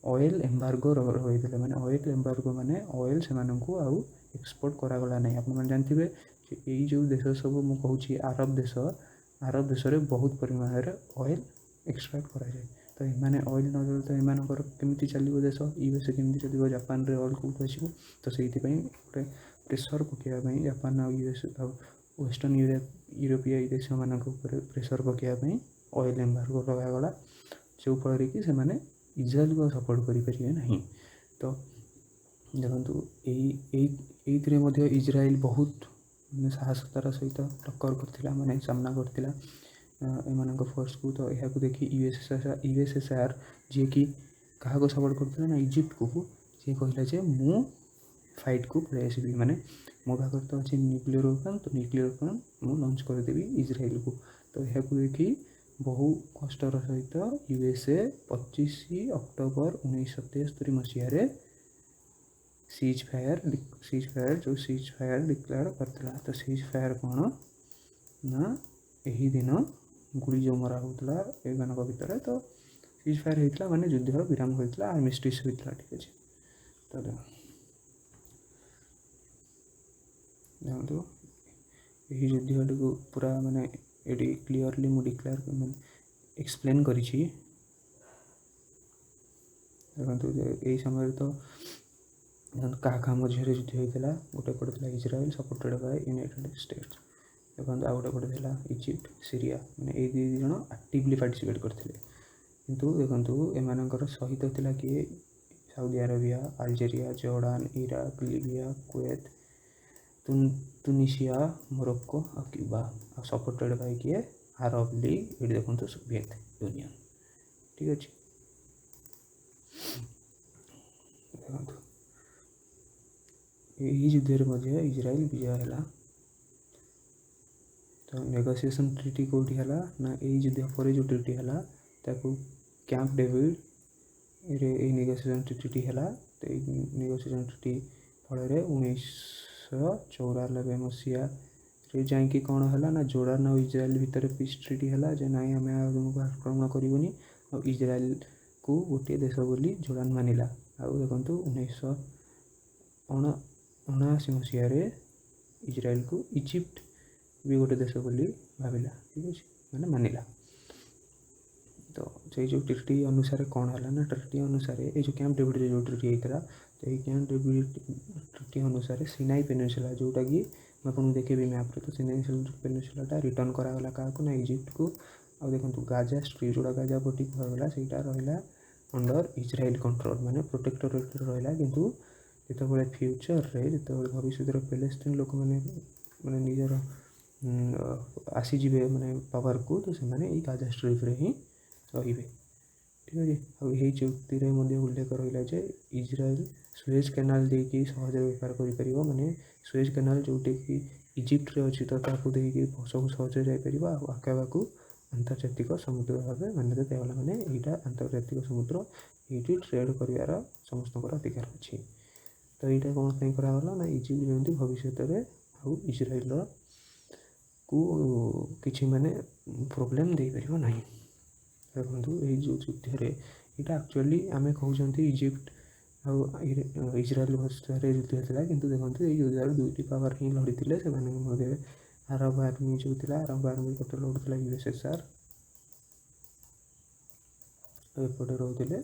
ऑयल एम्बार्गो रही मैंने ऑयल एम्बार्गो माने ऑयल से आउ एक्सपोर्ट करागला नहीं। आप जानते यही जो देश सब मुझे अरब देश में बहुत परिमाण में ऑयल एक्सट्रैक्ट कराए। तो ये ऑयल न तो ये केमी चलो देश यूएसए केमी चलो जापान रे ऑयल कौट आसो तो से गोटे प्रेसर पकाइवाई जापान और यूएसए वेस्टर्न यूरोपीय देश मान प्रेसर पकाइवाई ऑयल एम्बार्गो लगागला जो फल कि इजराइल को सपोर्ट करें ना। तो देखो ये इजराइल बहुत साहसतार सहित टक्कर करथिला माने सामना करथिला एमान फोर्स को। तो यह देखिए यूएसएसआर जी कि क्या सपोर्ट करथिला ना इजिप्ट को जी कहला जे मु फाइट को पलि आसबि माने मो पाखे तो अच्छे न्यूक्लियर वेपन तो न्यूक्लियर वेपन मु लॉन्च करदेवी इजराइल को। तो यह देखिए बहु कष्टर सहित यूएसए 25 अक्टोबर 1973 मसीह सीज फायर जो सीज फायर डिक्लेयर करता। तो सीज फायर कौन ना यही दिन गुड़ी जो मरा होता एमान भितर तो सीज फायर होता माने युद्धर विराम होता आर्मिस्टिस होता ठीक अच्छे। तो देखो यही युद्ध को पूरा माने ये क्लीयरली मु डिक्लेयर एक्सप्लेन करी। देखो यही समय तो କାହା କାହା ମଝିରେ ଯୁଦ୍ଧ ହେଇଥିଲା, ଗୋଟେ ପଟେ ଥିଲା Israel supported Bai United states, ଦେଖନ୍ତୁ ଆଉ ଗୋଟେ ପଟେ ଥିଲା ଇଜିପ୍ଟ ସିରିଆ, ମାନେ ଏଇ ଦୁଇ ଜଣ ଆକ୍ଟିଭଲି ପାର୍ଟିସିପେଟ୍ କରିଥିଲେ। କିନ୍ତୁ ଦେଖନ୍ତୁ ଏମାନଙ୍କର ସହିତ ଥିଲା କିଏ, Saudi Arabia, Algeria, Jordan, Iraq, Libya, Kuwait, Tunisia, Morocco ଆଉ କ୍ୟୁବା, ଆଉ ସପୋର୍ଟେଡ୍ ବାଇ କିଏ, ଆରବ ଲିଗ୍, ଏଠି ଦେଖନ୍ତୁ ସୋଭିଏତ ୟୁନିଅନ୍। ଠିକ୍ ଅଛି, ଦେଖନ୍ତୁ ଏହି ଯୁଦ୍ଧରେ ମଧ୍ୟ ଇଜ୍ରାଏଲ୍ ବିଜୟ ହେଲା। ତ ନେଗୋସିଏସନ୍ ଟ୍ରିଟି କେଉଁଠି ହେଲା ନା, ଏଇ ଯୁଦ୍ଧ ପରେ ଯେଉଁ ଟ୍ରିଟି ହେଲା ତାକୁ କ୍ୟାମ୍ପ ଡେଭିଡ଼ରେ ଏଇ ନେଗୋସିଏସନ୍ ଟ୍ରିଟି ହେଲା। ତ ଏଇ ନେଗୋସିଏସନ୍ ଟ୍ରିଟି ଫଳରେ 1994 ମସିହାରେ ଯାଇକି କ'ଣ ହେଲା ନା, ଜୋର୍ଡ଼ାନ ଆଉ ଇଜ୍ରାଏଲ୍ ଭିତରେ ପିସ୍ ଟ୍ରିଟି ହେଲା ଯେ ନାଇଁ ଆମେ ତୁମକୁ ଆକ୍ରମଣ କରିବୁନି, ଆଉ ଇଜ୍ରାଏଲ୍କୁ ଗୋଟିଏ ଦେଶ ବୋଲି ଜୋର୍ଡ଼ାନ ମାନିଲା। ଆଉ ଦେଖନ୍ତୁ 1979 ମସିହାରେ ଇଜ୍ରାଏଲ୍କୁ ଇଜିପ୍ଟ ବି ଗୋଟେ ଦେଶ ବୋଲି ଭାବିଲା। ଠିକ୍ ଅଛି, ମାନେ ମାନିଲା। ତ ସେଇ ଯେଉଁ ଟ୍ରିଟି ଅନୁସାରେ କ'ଣ ହେଲା ନା, ଟ୍ରିଟି ଅନୁସାରେ ଏଇ ଯେଉଁ କ୍ୟାମ୍ପ ଡେଭିଡ଼ରେ ଯେଉଁ ଟ୍ରିଟି ହେଇଥିଲା, ତ ଏଇ କ୍ୟାମ୍ପ ଡେଭିଡ଼ ଟ୍ରିଟି ଅନୁସାରେ ସିନାଇ ପେନିନସୁଲା, ଯେଉଁଟାକି ମୁଁ ଆପଣଙ୍କୁ ଦେଖେଇବି ମ୍ୟାପ୍ରେ, ତ ସିନାଇ ପେନିନସୁଲାଟା ରିଟର୍ଣ୍ଣ କରାଗଲା କାହାକୁ ନା ଇଜିପ୍ଟକୁ। ଆଉ ଦେଖନ୍ତୁ ଗାଜା ଷ୍ଟ୍ରିପ୍, ଯେଉଁଟା ଗାଜା ପଟି କୁହାଗଲା, ସେଇଟା ରହିଲା ଅଣ୍ଡର ଇଜ୍ରାଏଲ୍ କଣ୍ଟ୍ରୋଲ, ମାନେ ପ୍ରୋଟେକ୍ଟୋରେଟ୍ରେ ରହିଲା। କିନ୍ତୁ ଯେତେବେଳେ ଫ୍ୟୁଚରରେ, ଯେତେବେଳେ ଭବିଷ୍ୟତରେ ପ୍ୟାଲେଷ୍ଟାଇନ୍ ଲୋକମାନେ ମାନେ ନିଜର ଆସିଯିବେ ମାନେ ପାୱାରକୁ, ତ ସେମାନେ ଏଇ ଗାଜା ଷ୍ଟ୍ରିପ୍ରେ ହିଁ ରହିବେ। ଠିକ୍ ଅଛି, ଆଉ ଏହି ଚୁକ୍ତିରେ ମଧ୍ୟ ଉଲ୍ଲେଖ ରହିଲା ଯେ ଇଜ୍ରାଏଲ୍ ସୁଏଜ୍ କେନାଲ ଦେଇକି ସହଜରେ ବେପାର କରିପାରିବ, ମାନେ ସୁଏଜ୍ କେନାଲ ଯେଉଁଠିକି ଇଜିପ୍ଟରେ ଅଛି, ତ ତାକୁ ଦେଇକି ସବୁ ସହଜରେ ଯାଇପାରିବ। ଆଉ ଆକାବାକୁ ଆନ୍ତର୍ଜାତିକ ସମୁଦ୍ର ଭାବେ ମାନ୍ୟତା ଦିଆଗଲା, ମାନେ ଏଇଟା ଆନ୍ତର୍ଜାତିକ ସମୁଦ୍ର, ଏଇଠି ଟ୍ରେଡ଼୍ କରିବାର ସମସ୍ତଙ୍କର ଅଧିକାର ଅଛି। ତ ଏଇଟା କ'ଣ ପାଇଁ କରାଗଲା ନା, ଇଜିପ୍ଟ ଯେମିତି ଭବିଷ୍ୟତରେ ଆଉ ଇଜ୍ରାଏଲ୍ର କୁ କିଛି ମାନେ ପ୍ରୋବ୍ଲେମ୍ ଦେଇପାରିବ ନାହିଁ। ଦେଖନ୍ତୁ ଏଇ ଯେଉଁ ଯୁଦ୍ଧରେ, ଏଇଟା ଆକ୍ଚୁଆଲି ଆମେ କହୁଛନ୍ତି ଇଜିପ୍ଟ ଆଉ ଇଜ୍ରାଏଲ୍ ମଧ୍ୟରେ ଯୁଦ୍ଧ ଥିଲା, କିନ୍ତୁ ଦେଖନ୍ତୁ ଏଇ ଯୁଦ୍ଧରେ ଦୁଇଟି ପାୱାର ହିଁ ଲଢ଼ିଥିଲେ। ସେମାନଙ୍କ ମଧ୍ୟରେ ଆରବ ଆର୍ମି ଯେଉଁ ଥିଲା, ଆରବ ଆର୍ମି ପଟେ ଲଢ଼ୁଥିଲା USSR, ଆଉ ଏପଟେ ରହୁଥିଲେ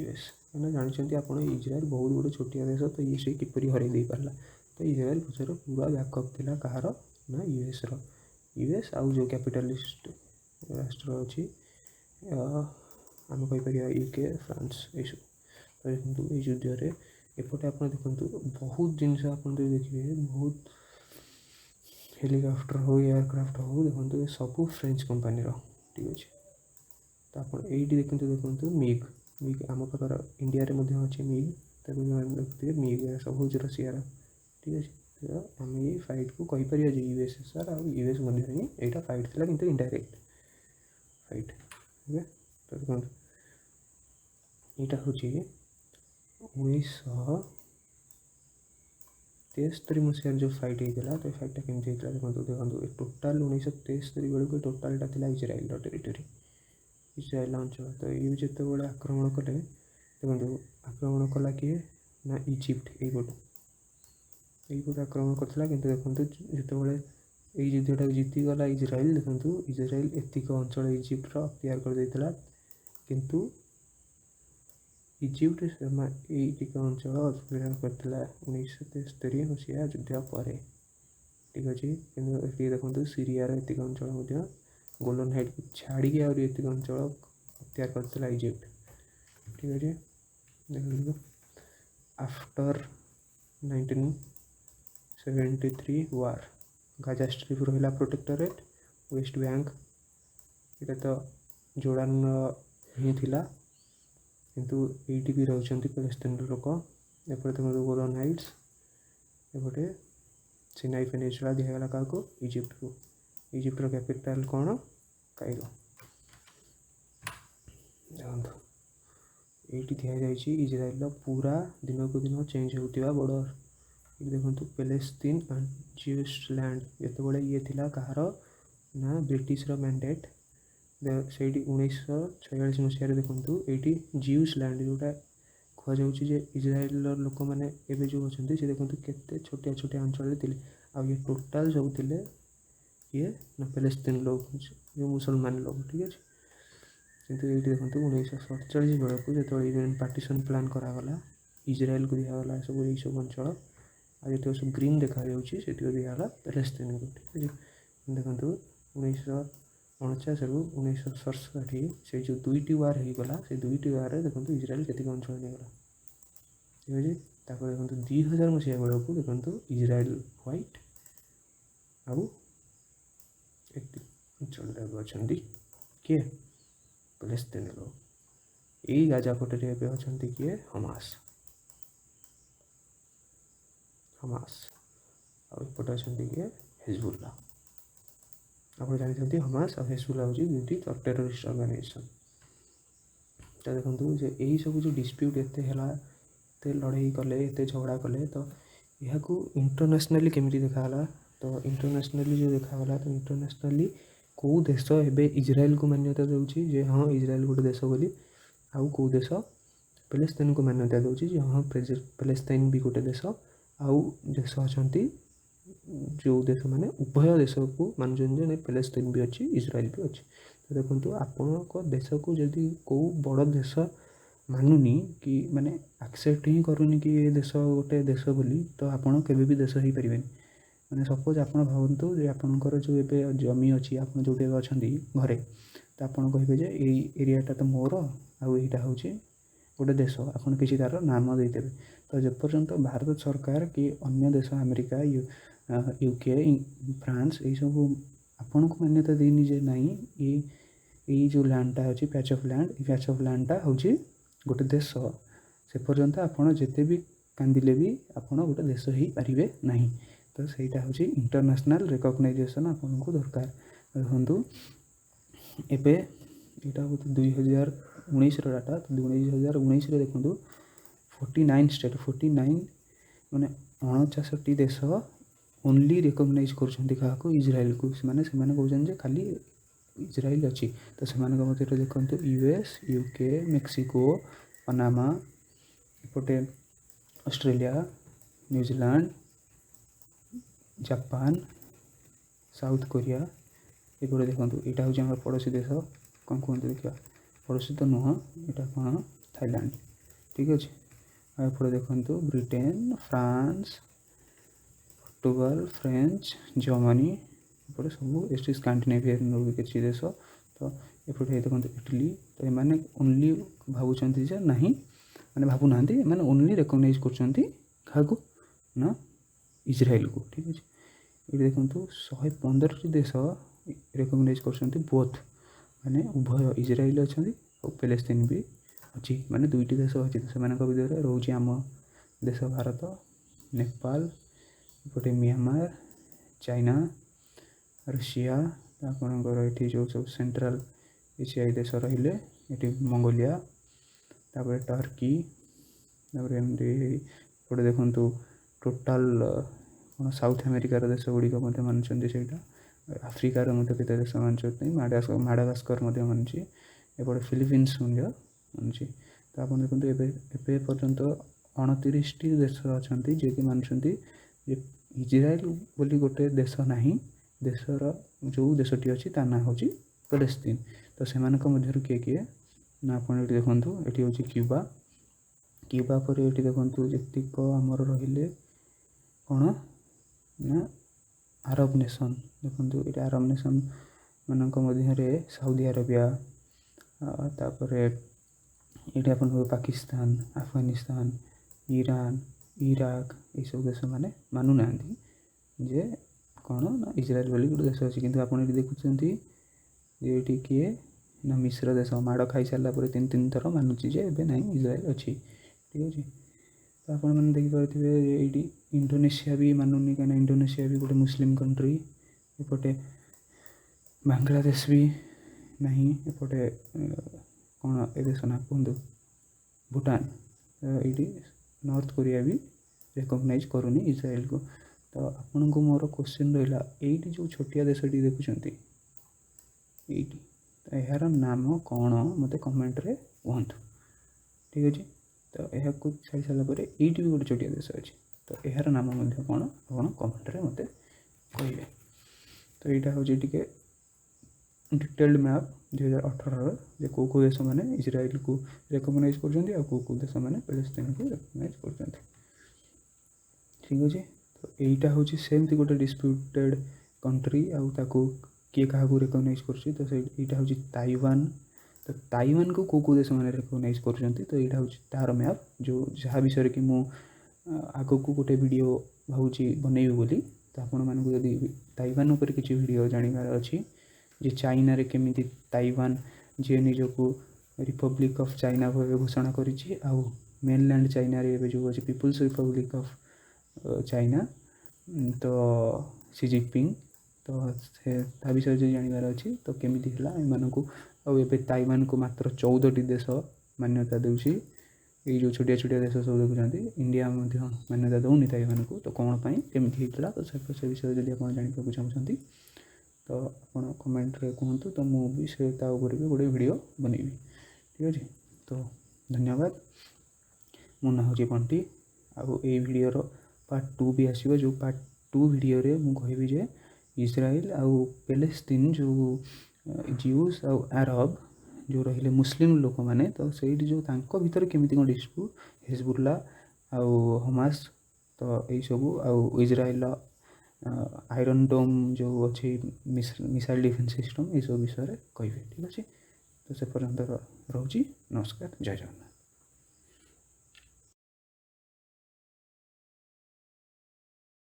US। ମାନେ ଜାଣିଛନ୍ତି ଆପଣ ଇଜ୍ରାଏଲ୍ ବହୁତ ଗୋଟେ ଛୋଟିଆ ଦେଶ, ତ ସେ କିପରି ହରାଇ ଦେଇପାରିଲା। ତ ଇଜ୍ରାଏଲ୍ ପଛରେ ପୁରା ବ୍ୟାକଅପ୍ ଥିଲା କାହାର ନା USର। US ଆଉ ଯେଉଁ କ୍ୟାପିଟାଲିଷ୍ଟ ରାଷ୍ଟ୍ର ଅଛି, ଆମେ କହିପାରିବା UK, ଫ୍ରାନ୍ସ, ଏଇସବୁ। ତ ଦେଖନ୍ତୁ ଏଇ ଯୁଦ୍ଧରେ ଏପଟେ ଆପଣ ଦେଖନ୍ତୁ ବହୁତ ଜିନିଷ ଆପଣ ଯଦି ଦେଖିବେ, ବହୁତ ହେଲିକପ୍ଟର ହଉ, ଏୟାରକ୍ରାଫ୍ଟ ହଉ, ଦେଖନ୍ତୁ ଏ ସବୁ ଫ୍ରେଞ୍ଚ କମ୍ପାନୀର। ଠିକ୍ ଅଛି, ତ ଆପଣ ଏଇଠି ଦେଖନ୍ତୁ ମିଗ୍ ଆମ ପାଖରେ ଇଣ୍ଡିଆରେ ମଧ୍ୟ ଅଛି ମିଗ୍, ତାକୁ ଦେଖୁଥିବେ ମିଗ୍ ସବୁ ହେଉଛି ରଷିଆର। ଠିକ୍ ଅଛି, ତ ଆମେ ଏଇ ଫାଇଟ୍କୁ କହିପାରିବା ଯେ USSR ଆଉ US ମଧ୍ୟରେ ହିଁ ଏଇଟା ଫାଇଟ୍ ଥିଲା, କିନ୍ତୁ ଇନଡାଇରେକ୍ଟ ଫାଇଟ୍। ଓକେ, ତ ଦେଖନ୍ତୁ ଏଇଟା ହେଉଛି 1973 ମସିହାରେ ଯେଉଁ ଫାଇଟ୍ ହେଇଥିଲା। ତ ଏ ଫାଇଟ୍ଟା କେମିତି ହେଇଥିଲା ଦେଖନ୍ତୁ ଏ ଟୋଟାଲ୍ 1973 ବେଳକୁ ଟୋଟାଲ୍ଟା ଥିଲା ଇଜ୍ରାଏଲ୍ର ଟେରିଟୋରୀ, ଇଜ୍ରାଏଲ୍ ଅଞ୍ଚଳ। ତ ଇଏ ଯେତେବେଳେ ଆକ୍ରମଣ କଲେ, ଦେଖନ୍ତୁ ଆକ୍ରମଣ କଲା କିଏ ନା ଇଜିପ୍ଟ, ଏଇପଟୁ ଆକ୍ରମଣ କରିଥିଲା। କିନ୍ତୁ ଦେଖନ୍ତୁ ଯେତେବେଳେ ଏଇ ଯୁଦ୍ଧଟାକୁ ଜିତିଗଲା ଇଜ୍ରାଏଲ୍, ଦେଖନ୍ତୁ ଇଜ୍ରାଏଲ୍ ଏତିକ ଅଞ୍ଚଳ ଇଜିପ୍ଟର ଅକ୍ତିଆର କରିଦେଇଥିଲା, କିନ୍ତୁ ଇଜିପ୍ଟ ଏଇ ଟିକେ ଅଞ୍ଚଳ ଅଧିକାର କରିଥିଲା 1973 ମସିହା ଯୁଦ୍ଧ ପରେ। ଠିକ୍ ଅଛି, କିନ୍ତୁ ଏଠି ଦେଖନ୍ତୁ ସିରିଆର ଏତିକ ଅଞ୍ଚଳ ମଧ୍ୟ ଗୋଲାନ ହାଇଟ୍କୁ ଛାଡ଼ିକି ଆହୁରି ଏତିକ ଅଞ୍ଚଳ ଅକ୍ତିଆର କରିଥିଲା ଇଜିପ୍ଟ। ଠିକ୍ ଅଛି, ଦେଖନ୍ତୁ ଆଫ୍ଟର 1973 ୱାର୍, ଗାଜା ଷ୍ଟ୍ରିପ୍ ରହିଲା ପ୍ରୋଟେକ୍ଟୋରେଟ୍, ୱେଷ୍ଟ ବ୍ୟାଙ୍କ ଏଇଟା ତ ଜୋର୍ଡ଼ାନର ହିଁ ଥିଲା, କିନ୍ତୁ ଏଇଠି ବି ରହୁଛନ୍ତି ପ୍ୟାଲେଷ୍ଟାଇନ୍ର ଲୋକ। ଏପଟେ ଦେଖନ୍ତୁ ଗୋଲାନ ହାଇଟ୍ସ, ଏପଟେ ସିନାଇ ପେନିନସୁଲା ଦିଆଗଲା କାହାକୁ, ଇଜିପ୍ଟକୁ। ଇଜିପ୍ଟର କ୍ୟାପିଟାଲ କ'ଣ, କାଇରୋ। ଦେଖନ୍ତୁ ଏଇଠି ଦିଆଯାଇଛି ଇଜ୍ରାଏଲ୍ର ପୁରା ଦିନକୁ ଦିନ ଚେଞ୍ଜ ହେଉଥିବା ବର୍ଡ଼ର। ଏଠି ଦେଖନ୍ତୁ ପ୍ୟାଲେଷ୍ଟାଇନ୍ ଆଣ୍ଡ ଜିଉସ୍ ଲ୍ୟାଣ୍ଡ, ଯେତେବେଳେ ଇଏ ଥିଲା କାହାର ନା ବ୍ରିଟିଶର ମ୍ୟାଣ୍ଡେଟ୍, ସେଇଠି 1946 ମସିହାରେ ଦେଖନ୍ତୁ ଏଇଠି ଜିଉସ୍ ଲ୍ୟାଣ୍ଡ, ଯେଉଁଟା କୁହାଯାଉଛି ଯେ ଇଜ୍ରାଏଲ୍ର ଲୋକମାନେ ଏବେ ଯେଉଁ ଅଛନ୍ତି ସେ ଦେଖନ୍ତୁ କେତେ ଛୋଟିଆ ଛୋଟିଆ ଅଞ୍ଚଳରେ ଥିଲେ। ଆଉ ଇଏ ଟୋଟାଲ୍ ସବୁ ଥିଲେ ଇଏ ନା ପ୍ୟାଲେଷ୍ଟାଇନ୍ ଲୋକ, ଯେଉଁ ମୁସଲମାନ ଲୋକ। ଠିକ୍ ଅଛି, କିନ୍ତୁ ଏଇଠି ଦେଖନ୍ତୁ 1947 ବେଳକୁ ଯେତେବେଳେ ପାର୍ଟିସନ୍ ପ୍ଲାନ୍ କରାଗଲା, इजराइल को दिगला सब यही सब अंचल आ जो सब ग्रीन देखा से दिगला पैलेस्टाइन को। ठीक है देखो 1949 रु 1967 से जो दुईटी वार होगला से दुईटी वार देखो इजराइल के अंचल नहीं ठीक है। तापर देखो 2000 मसीहा बेलू देखो इजराइल व्हाइट आउ एक अंचल अच्छा किए पैलेस्टाइन लोग यही गाजा पटे अच्छा किए हमास आउटे अच्छा किए हिजबुल्ला। आप जानते हमास और हिजबुल्ला हूँ दुईटी टेरोरिस्ट ऑर्गेनाइजेशन। तो देखो यही सब जो डिस्प्यूट एत लड़ाई कले एत झगड़ा कले तो यह इंटरनेशनली केमी देखाला। तो इंटरनेशनली जो देखागला तो इंटरनेशनली कौ देश एवं इजराइल को मान्यता दूसरी हाँ इजराइल गोटे देश बोली आउ कौ देश पैलेस्टाइन को मान्यता दूसरी हाँ पैलेस्टाइन भी गोटे देश आउ देश अच्छा जो देश माने उभय देश को मानुन पैलेस्टाइन भी अच्छी इजराइल भी अच्छी। तो देखो आपण देश को जदि कौ बड़ देश मानुनी कि माने एक्सेप्ट ही करूनी कि ये देश गोटे देश बोली तो आपड़ केवे भी देश हो पारे मैंने सपोज आप भावतु आपणकर जो ए जमी अच्छी आप जो अच्छा घरे तो आप कहे यही एरियाटा तो मोर आईटा हूँ गोटे देश आप किसी तार नाम देदेवे। तो जेपर्यंत भारत सरकार कि अन्य देश अमेरिका यूके फ्रांस यही सब आपण को मान्यता देनी जे नहीं ये जो लैंडटा अच्छी पैच ऑफ लैंड ये पैच ऑफ लैंडटा हूँ गोटे देश से पर्यंत आपड़ जिते भी कांदिले भी आपड़ गोटे देश हो पारे ना। तो सहीटा हूँ इंटरनेशनल रिकग्नाइजेशन आपन को दरकार। देखो एबे यहाँ हूँ 2019 डाटा तो 2019 देखो 49 स्टेट 49 माने 49 देश ओनली रिकग्नाइज कर इजराइल को से कहते खाली इजराइल अच्छी। तो से मध्य देखो यूएस यूके मेक्सिको पनामा एपटे Australia New Zealand Japan South Korea ये देखो यहाँ हूँ आम पड़ोसी देश कौन कहते देखा पड़ोसी तो नुह यहाँ कौन थाईलैंड ठीक अच्छे। एपटे देखो ब्रिटेन फ्रांस पोर्टुगाल फ्रेंच जर्मनी एपटे सब एस स्कैंडिनेवियन किसी देश। तो एपटे देखो इटली तो ये ओनली भावुं ना मैंने भावुना मैंने ओनली रिकग्नाइज कर ना इजराइल को ठीक है। ये देखो 115 देश रिकग्नाइज कर बोथ माने उभय इजराइल अच्छा और पैलेस्टाइन भी अच्छी माने दुईटी देश अच्छी। तो से भितर रोचे आम देश भारत नेपाल एपटे म्यांमार चाइना रूसिया आपणकर ये जो सब सेंट्रल एशियाई देश रही मंगोलिया तापर टर्की एमती देखो टोटाल कौन साउथ अमेरिकार देश गुड़िक मानुंट से आफ्रिकार केत देश मानुंट माडागास्कर मानुची एपटे फिलिपिन्स मानुची। तो आप देखते एवं पर्यंत 29 देश अच्छा जी मानुंट इजराइल बोली गोटे देश ना देशर जो देशटी अच्छी ता ना हूँ पैलेस्टाइन। तो से मध्य किए किए ना आप देखो ये हूँ क्यूबा क्यूबा पर ये देखो जीक आमर रही कौन ना अरब नेशन देखो ये अरब नेशन मान मध्य सऊदी अरेबिया तापर ये पाकिस्तान अफगानिस्तान ईरान इराक ये सब देश माने मानुना जे कौन ना इजराइल बोली गोटे देश अच्छी किंतु आपड़ देखुं ये किए ना मिश्र देश माड़ खाई सारापर 3 थर मानुची जे ना इजराइल अच्छी ठीक अच्छे। तो आप देखिपे ये इंडोनेशिया भी मानुनी कहीं इंडोनेशिया भी गोटे मुस्लिम कंट्री एपटे बांग्लादेश भी नहीं एपटे कौन ए देश ना कहतु भूटान ये नॉर्थ कोरिया भी रिकग्नाइज करूनी इजराइल को। तो आपण को मोर क्वेश्चन रहा ये जो छोटिया देशटी देखुं ये तो यार नाम कौन मत कमेंट रे कहतु ठीक अच्छे। तो यह छाड़ी सारापर ये भी गोटे छोटिया देश अच्छी तो यार नाम कौन आप कमेंट रे मत कहे। तो यहाँ हूँ टी डिटेल्ड मैप 2018 जे कौ कौ देश मैंने इजराइल को रेकग्नाइज कर कौ कौ देश मैंने पैलेस्टाइन को रेकग्नाइज कर ठीक अच्छे। तो यहीटा हूँ सेमती गोटे डिस्प्यूटेड कंट्री आउ किए क्या रेकग्नाइज कर हूँ ताइवान। तो ताइवान को कौ देश मैंने रेकग्नाइज कर तो यहाँ हूँ तार मैप जो जहाँ विषय कि मु आग को गोटे वीडियो भावुँ बनैबी बोली। तो आपण मानक जदि ताइवान उपर किसी वीडियो जानिबार अच्छी जे चाइना रे केमिति ताइवान जे निजको रिपब्लिक ऑफ चाइना भाव घोषणा करिछि आउ मेनलैंड चाइना रे जो अच्छे पीपुल्स रिपब्लिक ऑफ चाइना तो सी जिनपिंग तो ता विषय जो जानिबार अच्छी तो केमिति हला एमानकु आउ एबे ताइवान को मात्र 14टी देश मान्यता देउछि। ये जो छोटिया छोटिया देश सब देखुं इंडिया मान्यता दौनी ताइवान को तो कौन पाई केमिति होता तो से विषय जब आप जानवाक चाहते तो आप कमेंट रे कहतु तो मुझे से गोटे वीडियो बनैबी ठीक अच्छे। तो धन्यवाद। मो ना हूँ बंटी आउ ये वीडियोर पार्ट 2 भी आसो जो पार्ट 2 वीडियो रे मु कहबी जे इजराइल आउ पैलेस्टाइन जो ज्यूस आउ अरब जो रहिले मुस्लिम लोक मैंने तो से जो भीतर केमिति कौन डिस्प्यूट हिजबुल्ला आउ हमास तो यही सबू आउ इजराइल आयरन डोम जो अच्छी मिसाइल डिफेन्स सिस्टम ये सब विषय कहे ठीक अच्छे। तो से पर्यंत रोची नमस्कार जय जगन्नाथ।